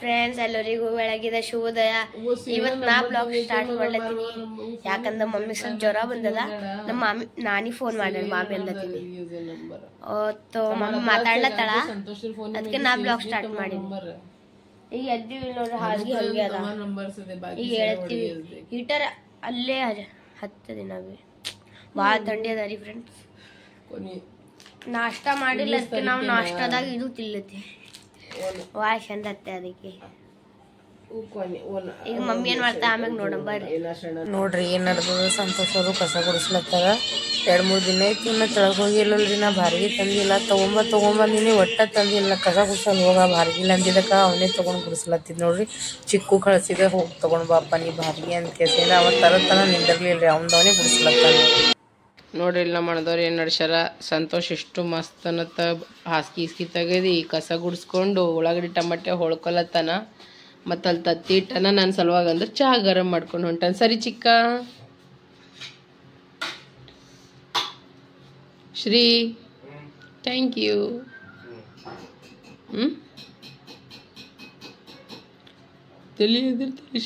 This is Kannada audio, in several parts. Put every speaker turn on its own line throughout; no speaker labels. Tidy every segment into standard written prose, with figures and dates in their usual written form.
ಫ್ರೆಂಡ್ಸ್ ಎಲ್ಲರಿಗೂ ಬೆಳಗಿದ ಶುಭೋದಯ. ಇವತ್ತು ನಾ ಬ್ಲಾಗ್ ಸ್ಟಾರ್ಟ್ ಮಾಡ್ಲತ್ತೀನಿ ಯಾಕಂದ್ರೆ ಮಮ್ಮಿ ಸ್ವಲ್ಪ ಜ್ವರ ಬಂದದ. ನಮ್ಮ ಮಾಮಿ ನಾನಿ ಫೋನ್ ಮಾಡ್ಯಾರ ಮಾಮಿ ಅನ್ಲತ್ತೀನಿ. ಮಮ್ಮಿ ಮಾತಾಡ್ಲತ್ತಾಳ ಅದಕ್ಕೆ ನಾ ಬ್ಲಾಗ್ ಸ್ಟಾರ್ಟ್ ಮಾಡೀನಿ. ಈಗ ಎದ್ದಿವಿ ನೋಡ್ರಿ, ಹಾಸಿಗೆ ಹಂಗೆ ಅದ. ಈಗ ಹೇಳ್ತೀವಿ ಹೀಟರ್ ಅಲ್ಲೇ ಹತ್ತದಿ ನಾವೇ ಭಾಳ ಥಂಡಿ ಅದ ರೀ ಫ್ರೆಂಡ್ಸ್. ನಾಷ್ಟ ಮಾಡಿಲ್ಲ ಅದಕ್ಕೆ ನಾವು ನಾಷ್ಟದಾಗ ಇದು ತಿಲ್ಲತ್ತಿ ಭಾಳ ಚಂದ ಹತ್ತೆ. ಅದಕ್ಕೆ ಈಗ ಮಮ್ಮಿ ಏನ್ ಮಾಡ್ತಾ ಆಮ್ಯಾಗ ನೋಡಂ ಬರ್ರಿ.
ನೋಡ್ರಿ ಏನ್ ನಡ್ದದ. ಸಂತೋಷ್ ಅವರು ಕಸ ಗುಡಿಸ್ಲತ್ತಾರ. 2-3 ದಿನ ಐತಿ ಇನ್ನ ತೆಳಗ್ ಹೋಗಿಲ್ಲಲ್ರಿ. ನಾ ಬಾರ್ಗಿ ತಂದಿಲ್ಲ, ತಗೊಂಬಂದಿನಿ ಒಟ್ಟ ತಂದಿಲ್ಲ. ಕಸ ಗುಡ್ಸಲ್ ಹೋಗ ಬಾರ್ಗಿಲ್ಲ ಅಂದಿದ್ದಕ್ಕ ಅವನೇ ತಗೊಂಡ್ ಗುಡಿಸ್ಲತ್ತಿದ್ ನೋಡ್ರಿ. ಚಿಕ್ಕು ಕಳ್ಸಿದೆ ಹೋಗಿ ತಗೊಂಡ್ ಬಾಪ ನೀ ಬಾರ್ಗಿ ಅಂತ ಕೇಸಿಂದ ಅವ ತರತನ ನಿಂದಿರ್ಲಿಲ್ರಿ, ಅವನ್ದವನೇ ಗುಡಿಸ್ಲತ್ತಾನ ನೋಡ್ರಿ. ಇಲ್ಲ ಮಾಡಿದವ್ರು ಏನ್ ನಡ್ಸ್ಯಾರ. ಸಂತೋಷ್ ಎಷ್ಟು ಮಸ್ತ್ ಅನ್ನತ್ತ ಹಾಸ್ಗಿ ಇಸ್ಕಿ ತೆಗದಿ ಕಸ ಗುಡಿಸ್ಕೊಂಡು ಉಳ್ಳಾಗಡ್ಡಿ ಟಮಾಟೆ ಹೊಳ್ಕೊಲತ್ತಾನ. ಮತ್ತು ಅಲ್ಲಿ ತತ್ತಿ ಇಟ್ಟನ ನನ್ನ ಸಲುವಾಗ ಅಂದ್ರೆ ಚಹಾ ಗರಂ ಮಾಡ್ಕೊಂಡು ಹೊಂಟಾನ. ಸರಿ ಚಿಕ್ಕ ಶ್ರೀ, ಥ್ಯಾಂಕ್ ಯು. ತಲೆ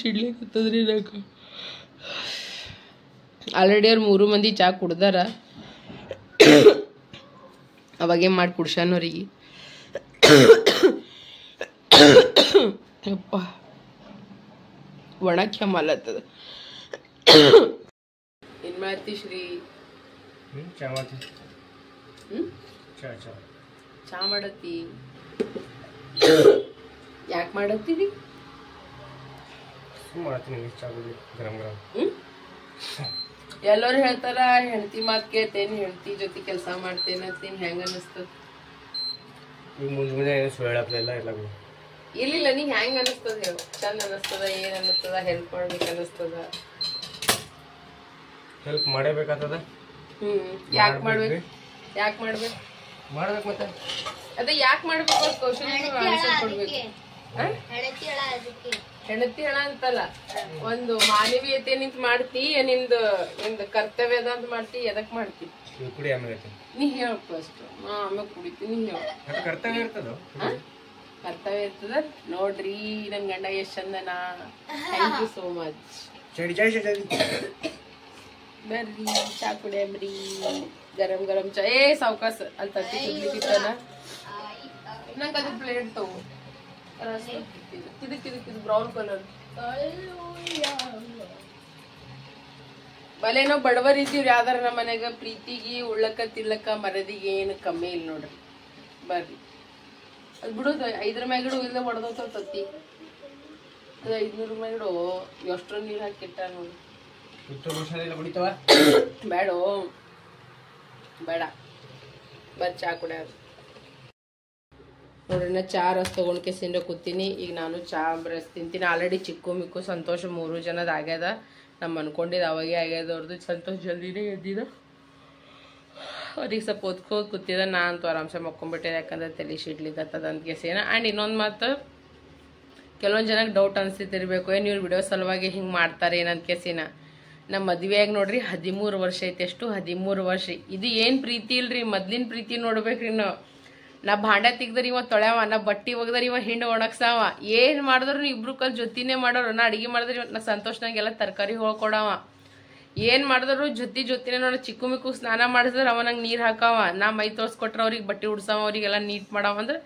ಸಿಡ್ಲಿಕ್ಕತ್ತದ್ರಿ ನಂಗೆ. ಆಲ್ರೆಡಿ ಅವ್ರು 3 ಮಂದಿ ಚಹಾ ಕುಡ್ದಾರ. ಅವಾಗೇ ಮಾಡಿ ಕುಡ್ಸಾನವ್ರಿಗೆ. ಯಪ್ಪ ಒಣ ಕೆಮ್ಮಲತ್ತದ. ಏನ್ ಮಾಡ್ತಿ ಶ್ರೀ? ಚಾ ಮಾಡತ್ತಿ? ಯಾಕೆ ಮಾಡತ್ತೀರಿ? ಎಲ್ಲರೂ ಹೇಳ್ತಾರ ಹೆಂಡತಿ ಮಾತ್ ಕೇಳ್ತೇನೆ, ಹೆಂಡತಿ ಜೊತೆ ಕೆಲಸ ಮಾಡ್ತೇನೆ ಅಂತೀನಿ. ಹೆಂಗ ಅನಿಸ್ತದ? ಇಲ್ಲ ನೀ ಹೆಂಗ ಅನಿಸ್ತದ ಹೇಳು. ಚಂದ ಅನಿಸ್ತದ? ಏನ್ ಅನಿಸ್ತದ? ಹೆಲ್ಪ್ ಮಾಡ್ಬೇಕು ಅನಿಸ್ತದ?
ಹೆಲ್ಪ್ ಮಾಡಬೇಕಾಗ್ತದ.
ಯಾಕೆ ಮಾಡ್ಬೇಕು? ಯಾಕೆ ಮಾಡ್ಬೇಕು?
ಮಾಡ್ಬೇಕು ಮತ್ತೆ
ಅದೇ ಯಾಕೆ ಮಾಡ್ಬೇಕು? ಕ್ವಶನ್ ಆನ್ಸರ್ ಕೊಡ್ಬೇಕು. ಹೆಂಡತಿ ಹೇಳ ಅಂತಲ್ಲ, ಒಂದು ಮಾನವೀಯತೆ ನಿಂತ ಮಾಡ್ತಿ, ನಿಂದು ಕರ್ತವ್ಯ ಅದ ಅಂತ ಮಾಡ್ತಿ. ಎದಕ್ ಮಾಡ್ತಿ? ನೀ ಹೇಳ ಫಸ್ಟ್. ಆಮೇಲೆ ಕುಡಿತೀನಿ. ಹೇಳ.
ಕರ್ತವ್ಯ ಇರ್ತದ.
ಕರ್ತವ್ಯ ಇರ್ತದ. ನೋಡ್ರಿ ನನ್ ಗಂಡ ಎಷ್ಟ್ ಚಂದನ. Thank you so much. ಬರ್ರಿ ಚಾ ಕುಡಿಯಮ್ರಿ. ಗರಂ ಗರಂ ಚಾ. ಸಾವ್ಕಾಸ ಅಲ್ಲಿ ತತ್ತಿ ಕುಡ್ಲಿಕ್ಕಿತ್ತಾನ. ನಂಗೆ ಅದು ಪ್ಲೇಟ್ ತಗೋ. ಇದಕ್ಕಿದು ಬ್ರೌನ್ ಕಲರ್. ಬಲೇನೋ ಬಡವರ್ ಇದ್ದೀವ್ರಿ, ಯಾವ್ದಾರ ನಮ್ಮ ಮನ್ಯಾಗ ಪ್ರೀತಿಗೆ ಉಳ್ಳಕ್ಕ ತಿಲ್ಲಕ್ಕ ಮರದಿಗೆ ಏನು ಕಮ್ಮಿ ಇಲ್ಲ ನೋಡ್ರಿ. ಬರ್ರಿ ಅದು ಬಿಡೋದು. 5 ಮ್ಯಾಗಿಡು ಇಲ್ಲ ಹೊಡೆದೋತಾವ ತತ್ತಿ. ಅದು 500 ಮ್ಯಾಗಿಡು ಎಷ್ಟೋ ನೀರು ಹಾಕಿಟ್ಟ ನೋಡಿ. ಬೇಡ ಬೇಡ ಬರ್ ಚಾ ಕುಡಿಯ ನೋಡ್ರಿ. ನಾ ಚಾ ರಸ್ ತೊಗೊಂಡ್ ಕೆಸಿಂದ ಕೂತೀನಿ. ಈಗ ನಾನು ಚಾ ರಸ್ ತಿಂತೀನಿ. ಆಲ್ರೆಡಿ ಚಿಕ್ಕು ಮಿಕ್ಕು ಸಂತೋಷ 3 ಜನದ ಆಗ್ಯದ. ನಮ್ಮ ಅನ್ಕೊಂಡಿದ್ದು ಅವಾಗೇ ಆಗ್ಯದ ಅವ್ರದ್ದು. ಸಂತೋಷ ಜಲ್ದಿನೇ ಎದ್ದಿದ. ಅವ್ರಿಗೆ ಸ್ವಲ್ಪ ಓದ್ಕೋದು ಕೂತಿದ. ನಾ ಅಂತೂ ಆರಾಮ್ಸೆ ಮಕ್ಕೊಂಡ್ಬಿಟ್ಟಿದೆ, ಯಾಕಂದ್ರೆ ತಲೆ ಸಿಡ್ಲಿದ್ದತ್ತದ ಅಂತ ಕೆಸಿನ. ಆ್ಯಂಡ್ ಇನ್ನೊಂದು ಮಾತು, ಕೆಲವೊಂದು ಜನಕ್ಕೆ ಡೌಟ್ ಅನಿಸ್ತಿರ್ಬೇಕು, ಏನು ಇವ್ರು ವಿಡಿಯೋ ಸಲುವಾಗಿ ಹಿಂಗೆ ಮಾಡ್ತಾರೆ ಏನಂತ ಕೆಸಿನ. ನಮ್ಮ ಮದುವೆಯಾಗಿ ನೋಡ್ರಿ 13 ವರ್ಷ ಐತೆ. ಎಷ್ಟು? 13 ವರ್ಷ. ಇದು ಏನು ಪ್ರೀತಿ ಇಲ್ರಿ, ಮೊದ್ಲಿನ ಪ್ರೀತಿ ನೋಡ್ಬೇಕ್ರಿ ನಾವು. ನಾ ಭಾಂಡೆ ತೆಗ್ದ್ರಿ ಇವ ತೊಳ್ಯಾವ, ನಾ ಬಟ್ಟಿ ಒಗ್ದ್ರಿ ಇವ ಹಿಂಡ್ ಒಣಗ್ಸಾವ. ಏನ್ ಮಾಡಿದ್ರು ಇಬ್ರು ಕಲ್ ಜೊತಿನೇ ಮಾಡೋರು. ನಾ ಅಡಿಗೆ ಮಾಡಿದ್ರಿ ನಾ ಸಂತೋಷ ನಂಗೆಲ್ಲ ತರಕಾರಿ ಹೋಳ್ಕೊಡವ. ಏನ್ ಮಾಡಿದ್ರು ಜೊತಿನೇ ನೋಡ. ಚಿಕ್ಕು ಮಿಕ್ಕು ಸ್ನಾನ ಮಾಡಿಸಿದ್ರೆ ಅವ ನಂಗೆ ನೀರ್ ಹಾಕಾವ. ನಾ ಮೈ ತೋರ್ಸ್ಕೊಟ್ರ ಅವ್ರಿಗೆ ಬಟ್ಟೆ ಉಡ್ಸಾವ, ಅವ್ರಿಗೆಲ್ಲ ನೀಟ್ ಮಾಡವ. ಅಂದ್ರೆ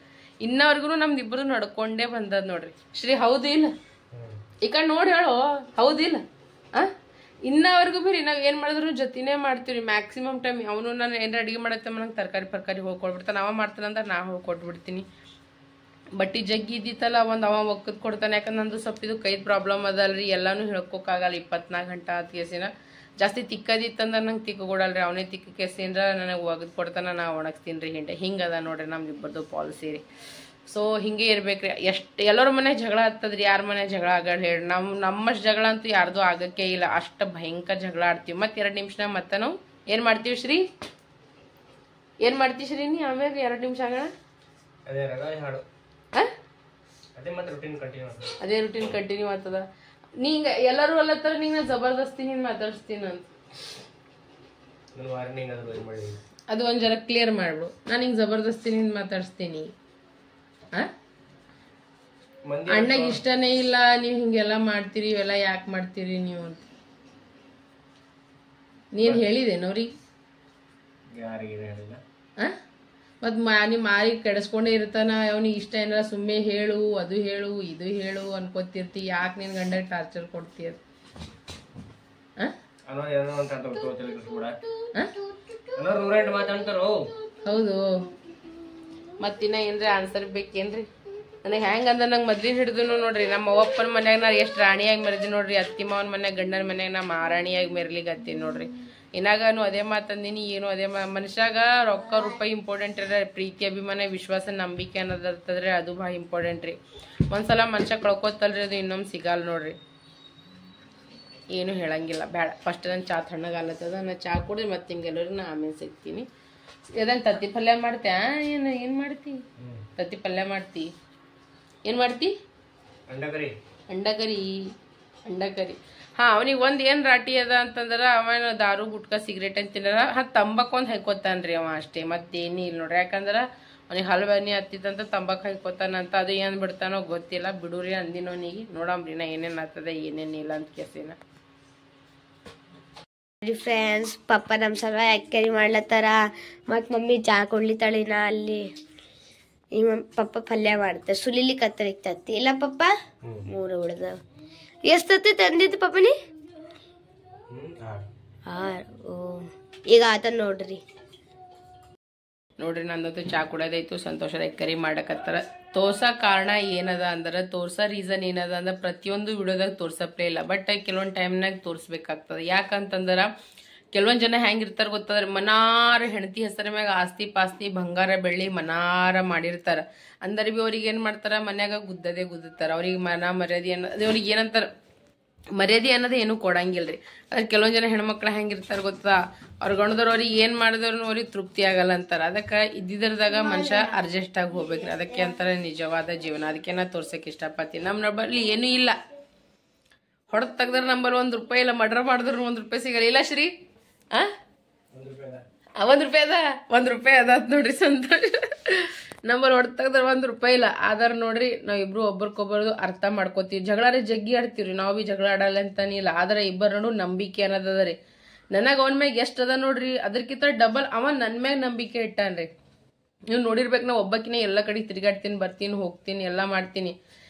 ಇನ್ನವ್ರಿಗೂ ನಮ್ದು ಇಬ್ರು ನಡ್ಕೊಂಡೇ ಬಂದದ್ ನೋಡ್ರಿ. ಶ್ರೀ ಹೌದು ಇಲ್ಲ? ಈ ಕಡೆ ನೋಡಿ ಹೇಳು, ಹೌದಿಲ್ಲ? ಇನ್ನವರೆಗೂ ಬರೀ ನಾವ್ ಏನ್ ಮಾಡಿದ್ರು ಜೊತಿನೇ ಮಾಡ್ತೀವ್ರಿ ಮ್ಯಾಕ್ಸಿಮಮ್ ಟೈಮ್. ಅವನು ನಾನು ಏನಾರ ಅಡಿಗೆ ಮಾಡತ್ತೆ ನಂಗೆ ತರಕಾರಿ ಹೋಗ್ಕೊಡ್ಬಿಡ್ತಾನೆ. ಅವ ಮಾಡ್ತಾನಂದ್ರೆ ನಾ ಹೋಗ್ಕೊಟ್ಬಿಡ್ತೀನಿ. ಬಟ್ಟಿ ಜಗ್ಗಿ ಇದ್ದಿತ್ತಲ್ಲ ಒಂದು ಅವ ಒಕ್ಕದ್ ಕೊಡ್ತಾನೆ. ಯಾಕಂದ್ರೆ ನಂದು ಸ್ವಲ್ಪ ಇದು ಕೈದ್ ಪ್ರಾಬ್ಲಮ್ ಅದಲ್ರಿ, ಎಲ್ಲಾನು ಹೇಳ್ಕೊಕ್ಕಾಗಲ್ಲ 24 ಗಂಟೆ ಆದ ಕೇಸಿನ. ಜಾಸ್ತಿ ತಿಕ್ಕದಿತ್ತಂದ್ರೆ ನಂಗೆ ತಿಕ್ಕಗೊಡಲ್ರಿ, ಅವನೇ ತಿಕ್ಕ ಕೇಸಿಂದ್ರ ನನಗೆ ಒಗದ್ ಕೊಡ್ತಾನ, ನಾ ಒಣಗಿಸ್ತೀನಿ ರೀ ಹಿಂಡೆ. ಹಿಂಗದ ನೋಡ್ರಿ ನಮ್ದು ಇಬ್ಬರದು ಪಾಲಿಸಿ ರೀ. ಸೊ ಹಿಂಗೆ ಇರ್ಬೇಕ್ರಿ. ಎಷ್ಟು ಎಲ್ಲರ ಮನೆ ಜಗಳ ಆಗ್ತದ್ರಿ, ಯಾರ ಮನೆ ಜಗಳ ಆಗಲ್ಲ ಹೇಳಿ. ನಮ್ಮಷ್ಟು ಜಗಳ ಅಂತೂ ಯಾರ್ದು ಆಗಕ್ಕೆ ಇಲ್ಲ. ಅಷ್ಟು ಭಯಂಕರ ಜಗಳ ಆಡ್ತೀವಿ. ಮತ್ತೆ 2 ನಿಮಿಷನಾಗ ಮತ್ತೆ ನಾವು ಏನ್ ಮಾಡ್ತೀವಿ ಶ್ರೀ? ಏನ್ ಮಾಡ್ತೀವಿ ಶ್ರೀ ನೀ? ಆಮ್ಯಾಗ 2 ನಿಮಿಷ ಆಗೋಣ ಅದೇ ರೂಟೀನ್ ಕಂಟಿನ್ಯೂ ಆಗ್ತದ. ನೀಂಗ ಎಲ್ಲರೂ ಅಲ್ಲತ್ತಾರ ನಿಂಗ ನಾ ಜಬರ್ದಸ್ತಿ ಹಿಂಗ್ ಮಾತಾಡಿಸ್ತೀನಿ ಅಂತ. ಅದು ಒಂದ್ ಜರ ಕ್ಲಿಯರ್ ಮಾಡ್ಬಿಡು. ನಾನು ಹಿಂಗ್ ಜಬರ್ದಸ್ತಿ ಹಿಂಗ್ ಮಾತಾಡಿಸ್ತೀನಿ. ಅಣ್ಣಗೆ ಇಷ್ಟನೇ ಇಲ್ಲ ನೀವು ಹಿಂಗೆಲ್ಲ ಮಾಡ್ತೀರಿ ಇವೆಲ್ಲ ಯಾಕೆ ಮಾಡ್ತೀರಿ ನೀವು ಅಂತ ನೀನ್ ಹೇಳಿದೇನವ್ರಿಗೆ
ಯಾರಿಗೆ ಹೇಳಿಲ್ಲ
ಮತ್ ನೀವ್ ಮಾರಿ ಕೆಡಿಸ್ಕೊಂಡೇ ಇರ್ತಾನ ಅವ್ನಿಗೆ ಇಷ್ಟ ಏನಾರ ಸುಮ್ಮನೆ ಹೇಳು ಅದು ಹೇಳು ಇದು ಹೇಳು ಅನ್ಕೋತಿರ್ತಿ ಯಾಕೆ ನಿನ್ ಗಂಡ ಟಾರ್ಚರ್ ಕೊಡ್ತೀಯ ಹೌದು ಮತ್ತಿನ್ನ ಏನ್ರಿ ಆನ್ಸರ್ ಬೇಕೇನ್ರಿ ನನಗೆ ಹೆಂಗಂದ್ರ ನಂಗೆ ಮೊದ್ಲಿನ ಹಿಡಿದು ನೋಡ್ರಿ ನಮ್ಮ ಅವ್ವಪ್ಪನ ಮನ್ಯಾಗ ನಾ ಎಷ್ಟು ರಾಣಿಯಾಗಿ ಮೆರೆದಿ ನೋಡ್ರಿ ಅತ್ತಿ ಮಾವನ ಮನ್ಯಾಗ ಗಂಡನ ಮನ್ಯಾಗ ನಾ ಮಹಾರಾಣಿಯಾಗಿ ಮೆರ್ಲಿಗತ್ತೀನಿ ನೋಡ್ರಿ ಇನ್ನಾಗನು ಅದೇ ಮಾತಂದಿನಿ ಏನು ಅದೇ ಮನುಷ್ಯಾಗ ರೊಕ್ಕ ರೂಪಾಯಿ ಇಂಪಾರ್ಟೆಂಟ್ ಇರ ಪ್ರೀತಿ ಅಭಿಮಾನ ವಿಶ್ವಾಸ ನಂಬಿಕೆ ಅನ್ನೋದಿರ್ತದ್ರಿ ಅದು ಭಾಳ ಇಂಪಾರ್ಟೆಂಟ್ ರೀ ಒಂದ್ಸಲ ಮನುಷ್ಯ ಕಳ್ಕೊತಲ್ರಿ ಅದು ಇನ್ನೊಮ್ಮೆ ಸಿಗಲ್ಲ ನೋಡ್ರಿ ಏನು ಹೇಳಂಗಿಲ್ಲ ಬೇಡ ಫಸ್ಟ್ ನಾನು ಚಾ ತಣ್ಣಗಾಲತ್ತದ ನಾ ಚಾ ಕುಡಿದು ಮತ್ತೆ ಹಿಂಗೆಲ್ಲರಿ ನಾ ಆಮೇಲೆ ಸಿಗ್ತೀನಿ ಇದನ್ನು ತತ್ತಿ ಪಲ್ಯ ಮಾಡ್ತ್ಯಾ ಏನು ಮಾಡ್ತಿ ತತ್ತಿ ಪಲ್ಯ ಮಾಡ್ತಿ ಏನು ಮಾಡ್ತಿ ಅಂಡಕರಿ ಹಾ ಅವನಿಗೆ ಒಂದು ಏನು ರಾಟಿ ಅದ ಅಂತಂದ್ರೆ ಅವನ ದಾರು ಗುಟ್ಕ ಸಿಗರೇಟ್ ಅಂತ ತಿನ್ನಾರ ತಂಬಾಕು ಒಂದು ಹಾಕೋತಾನ್ರಿ ಅವ ಅಷ್ಟೇ ಮತ್ತೇನು ಇಲ್ಲ ನೋಡ್ರಿ ಯಾಕಂದ್ರೆ ಅವನಿಗೆ ಹಲ್ವನಿ ಹತ್ತಿದಂತ ತಂಬಾಕು ಹಾಕೋತಾನಂತ ಅದು ಏನು ಬಿಡ್ತಾನೋ ಗೊತ್ತಿಲ್ಲ ಬಿಡುರಿ ಅಂದಿನವನಿಗೆ ನೋಡಮ್ರಿ ನಾ ಏನೇನು ಆಗ್ತದೆ ಏನೇನಿಲ್ಲ ಅಂತ ಕೇಸಿನ
ಫ್ರೆಂಡ್ಸ್ ಪಪ್ಪ ನಮ್ಮ ಸಲ ಯಾಕೆ ಮಾಡ್ಲತ್ತಾರ ಮತ್ತು ಮಮ್ಮಿ ಚಾ ಕೊಡ್ಲಿತ್ತಾಳಿನ ಅಲ್ಲಿ ಈ ಪಪ್ಪ ಪಲ್ಯ ಮಾಡ್ತಾರೆ ಸುಲಿಲಿ ಕತ್ತರಿಕ್ತತಿ ಇಲ್ಲ ಪಪ್ಪ 3 ಉಳ್ದ ಎಷ್ಟು ತತ್ತಿ ತಂದಿದ್ದು ಪಪ್ಪನಿ 6 ಈಗ ಆತ ನೋಡ್ರಿ
ನಂದಂತೂ ಚಾ ಕುಡೋದಾಯ್ತು ಸಂತೋಷದ ಕರಿ ಮಾಡಕತ್ತಾರ ತೋರ್ಸೋ ಕಾರಣ ಏನದ ಅಂದ್ರೆ ತೋರ್ಸೋ ರೀಸನ್ ಏನದ ಅಂದ್ರೆ ಪ್ರತಿಯೊಂದು ವಿಡಿಯೋದಾಗ ತೋರ್ಸಪ್ಲೇ ಇಲ್ಲ ಬಟ್ ಕೆಲವೊಂದು ಟೈಮ್ನಾಗ ತೋರಿಸ್ಬೇಕಾಗ್ತದೆ ಯಾಕಂತಂದ್ರೆ ಕೆಲವೊಂದು ಜನ ಹೆಂಗಿರ್ತಾರೆ ಗೊತ್ತಂದ್ರೆ ಮನಾರ ಹೆಂಡತಿ ಹೆಸರ ಮ್ಯಾಗ ಆಸ್ತಿ ಪಾಸ್ತಿ ಬಂಗಾರ ಬೆಳ್ಳಿ ಮನಾರ ಮಾಡಿರ್ತಾರ ಅಂದ್ರೆ ಬಿ ಅವ್ರಿಗೆ ಏನು ಮಾಡ್ತಾರ ಮನ್ಯಾಗ ಗುದ್ದತಾರ ಅವ್ರಿಗೆ ಮನ ಮರ್ಯಾದೆ ಅನ್ನೋದು ಅವ್ರಿಗೆ ಏನಂತಾರ ಮರ್ಯಾದೆ ಅನ್ನೋದು ಏನೂ ಕೊಡಂಗಿಲ್ರಿ ಅದ್ರ ಕೆಲವೊಂದು ಜನ ಹೆಣ್ಮಕ್ಳು ಹೆಂಗಿರ್ತಾರೆ ಗೊತ್ತಾ ಅವ್ರ ಗಂಡದವ್ರು ಅವ್ರಿಗೆ ಏನು ಮಾಡಿದವ್ರು ಅವ್ರಿಗೆ ತೃಪ್ತಿ ಆಗಲ್ಲ ಅಂತಾರೆ ಅದಕ್ಕೆ ಇದ್ದಿದ್ರದಾಗ ಮನುಷ್ಯ ಅಡ್ಜಸ್ಟ್ ಆಗಿ ಹೋಗ್ಬೇಕ್ರಿ ಅದಕ್ಕೆ ಅಂತಾರೆ ನಿಜವಾದ ಜೀವನ ಅದಕ್ಕೆ ನಾ ತೋರ್ಸಕ್ಕೆ ಇಷ್ಟಪಡ್ತೀನಿ ನಮ್ಮ ಬಳಿ ಏನೂ ಇಲ್ಲ ಹೊಡೆದು ತೆಗ್ದ್ರೆ ನಂಬರ್ ₹1 ಇಲ್ಲ ಮರ್ಡರ್ ಮಾಡಿದ್ರು ₹1 ಸಿಗಲ್ಲ ಇಲ್ಲ ಶ್ರೀ ₹1 ಅದ ನೋಡ್ರಿ ಸಂತೋಷ ನಂಬರ್ ಹೊಡೆದು ತೆಗ್ದ್ರೆ ₹1 ಇಲ್ಲ ಆದ್ರೆ ನೋಡ್ರಿ ನಾವಿಬ್ರು ಒಬ್ರಿಗೊಬ್ಬರದು ಅರ್ಥ ಮಾಡ್ಕೋತೀವಿ ಜಗಳಾರಿ ಜಗ್ಗಿ ಆಡ್ತೀವ್ರಿ ನಾವು ಬಿ ಜಗಳ ಆಡಲ್ಲ ಅಂತಾನಿಲ್ಲ ಆದ್ರೆ ಇಬ್ಬರ ನೋಡು ನಂಬಿಕೆ ಅನ್ನೋದದ ರೀ ನನಗೆ ಅವನ ಮ್ಯಾಗ ಎಷ್ಟು ಅದ ನೋಡ್ರಿ ಅದಕ್ಕಿಂತ ಡಬಲ್ ಅವ ನನ್ನ ಮ್ಯಾಗ ನಂಬಿಕೆ ಇಟ್ಟಾನ್ರಿ ನೀವು ನೋಡಿರ್ಬೇಕು ನಾ ಒಬ್ಬಕಿನ ಎಲ್ಲ ಕಡೆ ತಿರುಗಾಡ್ತೀನಿ ಬರ್ತೀನಿ ಹೋಗ್ತೀನಿ ಎಲ್ಲ ಮಾಡ್ತೀನಿ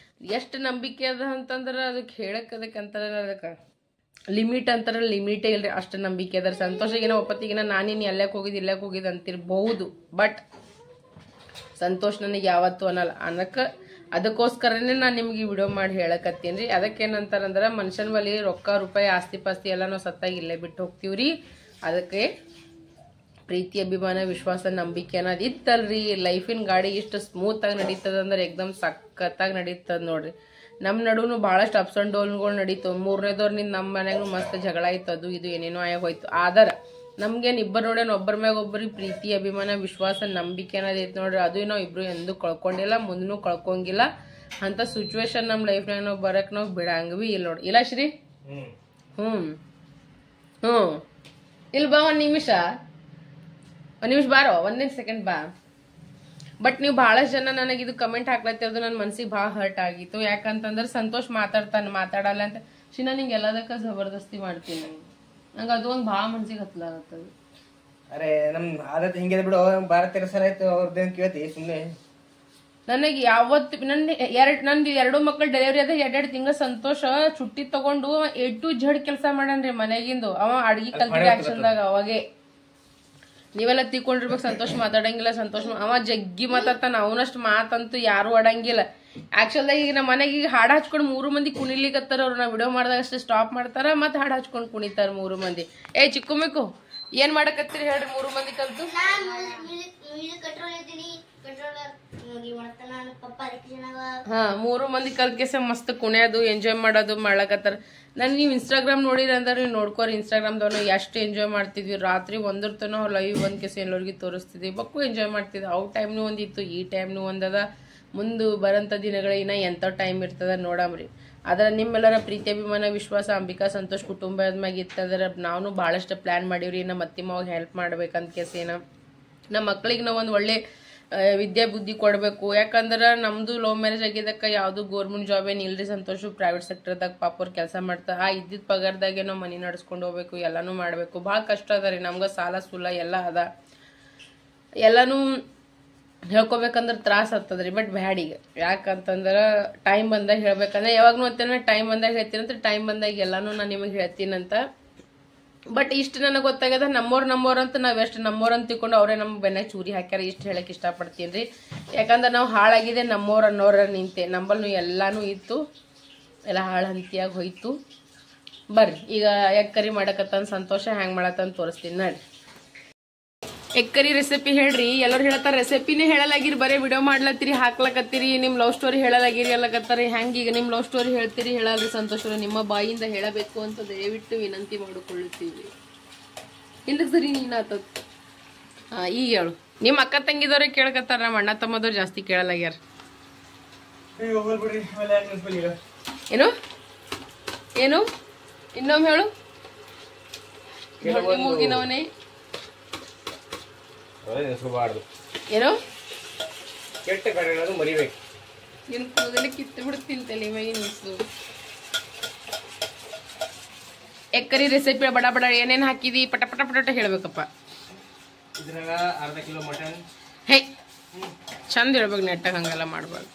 ಎಷ್ಟು ನಂಬಿಕೆ ಅದ ಅಂತಂದ್ರೆ ಅದಕ್ಕೆ ಹೇಳಕ್ಕೆ ಅದಕ್ಕಂತಾರೆ ಅದಕ್ಕೆ ಲಿಮಿಟ್ ಅಂತಾರೆ ಲಿಮಿಟೇ ಇಲ್ರಿ ಅಷ್ಟು ನಂಬಿಕೆ ಅದ ಸಂತೋಷಗೇನೋ ಒಪ್ಪತ್ತಿಗಿನ ನಾನೇನು ಎಲ್ಲಕ್ಕೆ ಹೋಗಿದ್ದು ಅಂತಿರ್ಬಹುದು ಬಟ್ ಸಂತೋಷ್ ನನಗೆ ಯಾವತ್ತೂ ಅನ್ನಲ್ಲ ಅದಕ್ಕೋಸ್ಕರನೇ ನಾನು ನಿಮ್ಗೆ ವಿಡಿಯೋ ಮಾಡಿ ಹೇಳಕತ್ತೀನಿ ರೀ ಅದಕ್ಕೇನಂತಾರಂದ್ರೆ ಮನುಷ್ಯನ ಬಳಿ ರೊಕ್ಕ ರೂಪಾಯಿ ಆಸ್ತಿ ಪಾಸ್ತಿ ಎಲ್ಲ ನಾವು ಸತ್ತಾಗಿ ಇಲ್ಲೇ ಬಿಟ್ಟು ಹೋಗ್ತೀವ್ರಿ ಅದಕ್ಕೆ ಪ್ರೀತಿ ಅಭಿಮಾನ ವಿಶ್ವಾಸ ನಂಬಿಕೆ ಅನ್ನೋದು ಇತ್ತಲ್ರಿ ಲೈಫಿನ ಗಾಡಿ ಇಷ್ಟು ಸ್ಮೂತಾಗಿ ನಡೀತದಂದ್ರೆ ಎಕ್ದಮ್ ಸಖತ್ತಾಗಿ ನಡೀತದ ನೋಡ್ರಿ ನಮ್ಮ ನಡುನು ಭಾಳಷ್ಟು ಅಪ್ಸ್ ಆ್ಯಂಡ್ ಡೌನ್ಗಳು ನಡೀತು 3ನೇದವ್ರಿಂದ ನಮ್ಮ ಮನ್ಯಾಗೂ ಮಸ್ತ್ ಜಗಳ ಆಯ್ತು ಅದು ಇದು ಏನೇನೋ ಆಗಿ ಹೋಯ್ತು ಆದ್ರೆ ನಮ್ಗೇನು ಇಬ್ಬರು ನೋಡೇನು ಒಬ್ಬರ ಮ್ಯಾಗ ಒಬ್ಬರಿಗೆ ಪ್ರೀತಿ ಅಭಿಮಾನ ವಿಶ್ವಾಸ ನಂಬಿಕೆ ಅನ್ನೋದೈತೆ ನೋಡ್ರಿ ಅದು ನಾವು ಇಬ್ರು ಎಂದೂ ಕಳ್ಕೊಂಡಿಲ್ಲ ಮುಂದೂ ಕಳ್ಕೊಂಗಿಲ್ಲ ಅಂತ ಸಿಚುವೇಶನ್ ನಮ್ಮ ಲೈಫ್ನಾಗ ನಾವು ಬರಕ್ಕೆ ನಾವು ಬಿಡಂಗ್ವಿ ಇಲ್ಲ ನೋಡಿ ಇಲ್ಲ ಶ್ರೀ ಇಲ್ಲಿ ಬಾ ಒಂದು ನಿಮಿಷ ಬಾರೋ ಒಂದೇ ಸೆಕೆಂಡ್ ಬಾ ಬಟ್ ನೀವು ಭಾಳಷ್ಟು ಜನ ನನಗೆ ಇದು ಕಮೆಂಟ್ ಹಾಕ್ಲತ್ತಿರೋದು ನನ್ನ ಮನ್ಸಿಗೆ ಭಾಳ ಹರ್ಟ್ ಆಗಿತ್ತು ಯಾಕಂತಂದ್ರೆ ಸಂತೋಷ್ ಮಾತಾಡಲ್ಲ ಅಂತ ಶಿನ ನಿಂಗೆ ಎಲ್ಲದಕ್ಕ ಜಬರ್ದಸ್ತಿ ಮಾಡ್ತೀನಿ ನಂಗೆ ಅದು ಒಂದು ಭಾಳ ಮನ್ಸಿಗೆ ಹತ್ಲಾಗತ್ತದು
ಅರೆ ನಮ್ ಆದತ್ ಹಿಂಗೆ ಬಿಡು ಭಾರತ ಸಲ ಆಯ್ತು ಅವ್ರದ್ದೇನು ಕೇಳ್ತಿ ಸುಮ್ಮನೆ
ನನಗೆ ಯಾವತ್ತು ನಂದು 2 ಮಕ್ಕಳು ಡೆಲಿವರಿ ಆದ 2 ತಿಂಗಳ ಸಂತೋಷ ಚುಟ್ಟಿ ತಗೊಂಡು A to Z ಕೆಲಸ ಮಾಡನ್ರಿ ಮನೆಗಿಂದು ಅವ ಅಡ್ಗಿ ಕಲ್ತಿದ್ದ ಆಕ್ಷನ್ದಾಗ ಅವಾಗೆ ನೀವೆಲ್ಲ ತಿಳ್ಕೊಂಡಿರ್ಬೇಕು ಸಂತೋಷ್ ಮಾತಾಡಂಗಿಲ್ಲ ಸಂತೋಷ್ ಅವ ಜಗ್ಗಿ ಮಾತಾಡ್ತಾನ ಅವನಷ್ಟು ಮಾತಂತೂ ಯಾರು ಆಡಂಗಿಲ್ಲ ಆಕ್ಚುಲ್ದಾಗ ಈಗ ನಮ್ಮ ಮನೆಗೆ ಈಗ ಹಾಡು ಹಚ್ಕೊಂಡು 3 ಮಂದಿ ಕುಣಿಲಿಕತ್ತಾರ ಅವ್ರು ನಾವು ವಿಡಿಯೋ ಮಾಡಿದಾಗ ಅಷ್ಟೇ ಸ್ಟಾಪ್ ಮಾಡ್ತಾರ ಮತ್ತೆ ಹಾಡು ಹಚ್ಕೊಂಡು ಕುಣಿತಾರ 3 ಮಂದಿ ಚಿಕ್ಕು ಮಿಕ್ಕು ಏನ್ ಮಾಡಕತ್ತೀರಿ ಹೇಳ್ರಿ 3 ಮಂದಿ ಕಲ್ತು ಹಾ 3 ಮಂದಿ ಕಲ್ತ್ಕೆಸ ಮಸ್ತ್ ಕುಣಿಯೋದು ಎಂಜಾಯ್ ಮಾಡೋದು ಮಾಡ್ಲಕತ್ತಾರ ನನ್ ನೀವು ಇನ್ಸ್ಟಾಗ್ರಾಮ್ ನೋಡಿರಿ ಅಂದ್ರೆ ನೀವು ನೋಡ್ಕೋರಿ ಇನ್ಸ್ಟಾಗ್ರಾಮ್ದವ್ರು ಎಷ್ಟು ಎಂಜಾಯ್ ಮಾಡ್ತಿದ್ವಿ ರಾತ್ರಿ 1 ತನಕ ಲೈವ್ ಒಂದ್ಕೆಸ ಎಲ್ಲರಿಗೂ ತೋರಿಸ್ತಿದ್ವಿ ಬಕ್ಕು ಎಂಜಾಯ್ ಮಾಡ್ತಿದ್ವಿ ಅವು ಟೈಮ್ನು ಒಂದಿತ್ತು ಈ ಟೈಮ್ನು ಒಂದದ ಮುಂದೆ ಬರೋಂಥ ದಿನಗಳಿನ ಎಂಥ ಟೈಮ್ ಇರ್ತದ ನೋಡಮ್ರಿ ಆದ್ರೆ ನಿಮ್ಮೆಲ್ಲರ ಪ್ರೀತಿ ಅಭಿಮಾನ ವಿಶ್ವಾಸ ಅಂಬಿಕಾ ಸಂತೋಷ್ ಕುಟುಂಬದ ಮ್ಯಾಗ ಇತ್ತಂದ್ರೆ ನಾವು ಭಾಳಷ್ಟು ಪ್ಲ್ಯಾನ್ ಮಾಡೀವ್ರಿ ನಮ್ಮ ಅತ್ತಿ ಮಾವಾಗ ಹೆಲ್ಪ್ ಮಾಡ್ಬೇಕಂತ ಕೇಸೇನ ನಮ್ಮ ಮಕ್ಳಿಗೆ ನಾವು ಒಂದು ಒಳ್ಳೆ ವಿದ್ಯಾ ಬುದ್ಧಿ ಕೊಡಬೇಕು. ಯಾಕಂದ್ರೆ ನಮ್ದು ಲವ್ ಮ್ಯಾರೇಜ್ ಆಗಿದ್ದಕ್ಕೆ ಯಾವುದು ಗೌರ್ಮೆಂಟ್ ಜಾಬ್ ಏನು ಇಲ್ರಿ. ಸಂತೋಷ ಪ್ರೈವೇಟ್ ಸೆಕ್ಟರ್ದಾಗ ಪಾಪ ಅವ್ರು ಕೆಲಸ ಮಾಡ್ತಾರೆ. ಇದ್ದಿದ್ದ ಪಗಾರದಾಗೆ ನಾವು ಮನೆ ನಡ್ಸ್ಕೊಂಡು ಹೋಗ್ಬೇಕು, ಎಲ್ಲನೂ ಮಾಡಬೇಕು. ಭಾಳ ಕಷ್ಟ ಅದ ರೀ. ನಮ್ಗೆ ಸಾಲ ಸೂಲ ಎಲ್ಲ ಅದ. ಎಲ್ಲನೂ ಹೇಳ್ಕೊಬೇಕಂದ್ರೆ ತ್ರಾಸ ಆಗ್ತದ್ರಿ. ಬಟ್ ಬ್ಯಾಡೀಗ. ಯಾಕಂತಂದ್ರೆ ಟೈಮ್ ಬಂದಾಗ ಹೇಳ್ಬೇಕಂದ್ರೆ ಯಾವಾಗ್ನೂ ಅಂತೇನೆ ಟೈಮ್ ಬಂದಾಗ ಹೇಳ್ತೀನಂತ, ಟೈಮ್ ಬಂದಾಗ ಎಲ್ಲಾನು ನಾನು ನಿಮಗೆ ಹೇಳ್ತೀನಂತ. ಬಟ್ ಇಷ್ಟು ನನಗೆ ಗೊತ್ತಾಗ್ಯದ ನಮ್ಮೋರಂತ ನಾವ್ ಎಷ್ಟು ನಮ್ಮೋರಂತ ತಿಳ್ಕೊಂಡು ಅವರೇ ನಮ್ಗೆ ಬೆನ್ನ ಚೂರಿ ಹಾಕ್ಯಾರ. ಇಷ್ಟು ಹೇಳಕ್ ಇಷ್ಟಪಡ್ತೀನಿ ರೀ. ಯಾಕಂದ್ರೆ ನಾವು ಹಾಳಾಗಿದೆ ನಮ್ಮೋರ್ ಅನ್ನೋರ ನಿಂತೆ. ನಂಬಲ್ನು ಎಲ್ಲಾನು ಇತ್ತು, ಎಲ್ಲ ಹಾಳು ಹಂತಿಯಾಗಿ ಹೋಯ್ತು. ಬರ್ರಿ ಈಗ ಎಗ್ ಕರಿ ಮಾಡಕತ್ತಂದ ಸಂತೋಷ ಹ್ಯಾಂಗ್ ಮಾಡತ್ತಂತ ತೋರಿಸ್ತೀನಿ ನೋಡ್ರಿ. ಎಗ್ ಕರಿ ರೆಸಿಪಿ ಹೇಳ್ರಿ. ಎಲ್ಲರೂ ಹೇಳ್ತಾರ ರೆಸಿಪಿನೇ ಹೇಳಲಾಗಿರಿ, ಬರೀ ವಿಡಿಯೋ ಮಾಡ್ಲತ್ತೀರಿ, ಹಾಕ್ಲಕತ್ತೀರಿ, ನಿಮ್ ಲವ್ ಸ್ಟೋರಿ ಹೇಳಲಾಗಿರಿ ಅಲ್ಲಕತ್ತಾರೆ. ಹೆಂಗ ಈಗ ನಿಮ್ ಲವ್ ಸ್ಟೋರಿ ಹೇಳ್ತೀರಿ ಹೇಳಲ್ರಿ ಸಂತೋಷ. ನಿಮ್ಮ ಬಾಯಿಂದ ಹೇಳಬೇಕು ಅಂತ ದಯವಿಟ್ಟು ವಿನಂತಿ ಮಾಡಿಕೊಳ್ಳುತ್ತೀವಿ. ಇಲ್ಲ ಸರಿ ನೀನಾತದ. ಈಗ ಹೇಳು. ನಿಮ್ಮ ಅಕ್ಕ ತಂಗಿದವ್ರೆ ಕೇಳಕತ್ತಾರ, ನಮ್ಮ ಅಣ್ಣ ತಮ್ಮದವ್ರು ಜಾಸ್ತಿ ಕೇಳಲಾಗ್ಯಾರ. ಏನು ಏನು ಇನ್ನೊಮ್ಮೆ ಹೇಳು. ಮೂಗಿನವನೇ ಏನೋ
ಕೆಟ್ಟ ಕಾರ್ಯಗಳನ್ನು ಮರಿಬೇಕು.
ಏನು ಕೂದಲೇ ಕಿತ್ತು ಬಿಡ್ತೀನಿ ತಲೆ ಮ್ಯಾಗಿನ ನಿಲ್ಸು. ಎಕ್ಕರಿ ರೆಸಿಪಿ ಬಡ ಬಡ ಏನೇನು ಹಾಕಿದಿ ಪಟ ಪಟ ಪಟ ಹೇಳ್ಬೇಕಪ್ಪ.
ಇದ್ರಾಗ ಅರ್ಧ ಕಿಲೋ ಮಟನ್.
ಹೇ ಚಂದ ಹೇಳ್ಬೇಕು, ನೆಟ್ಟಾಗ ಹಂಗೆಲ್ಲ ಮಾಡ್ಬಾರ್ದು.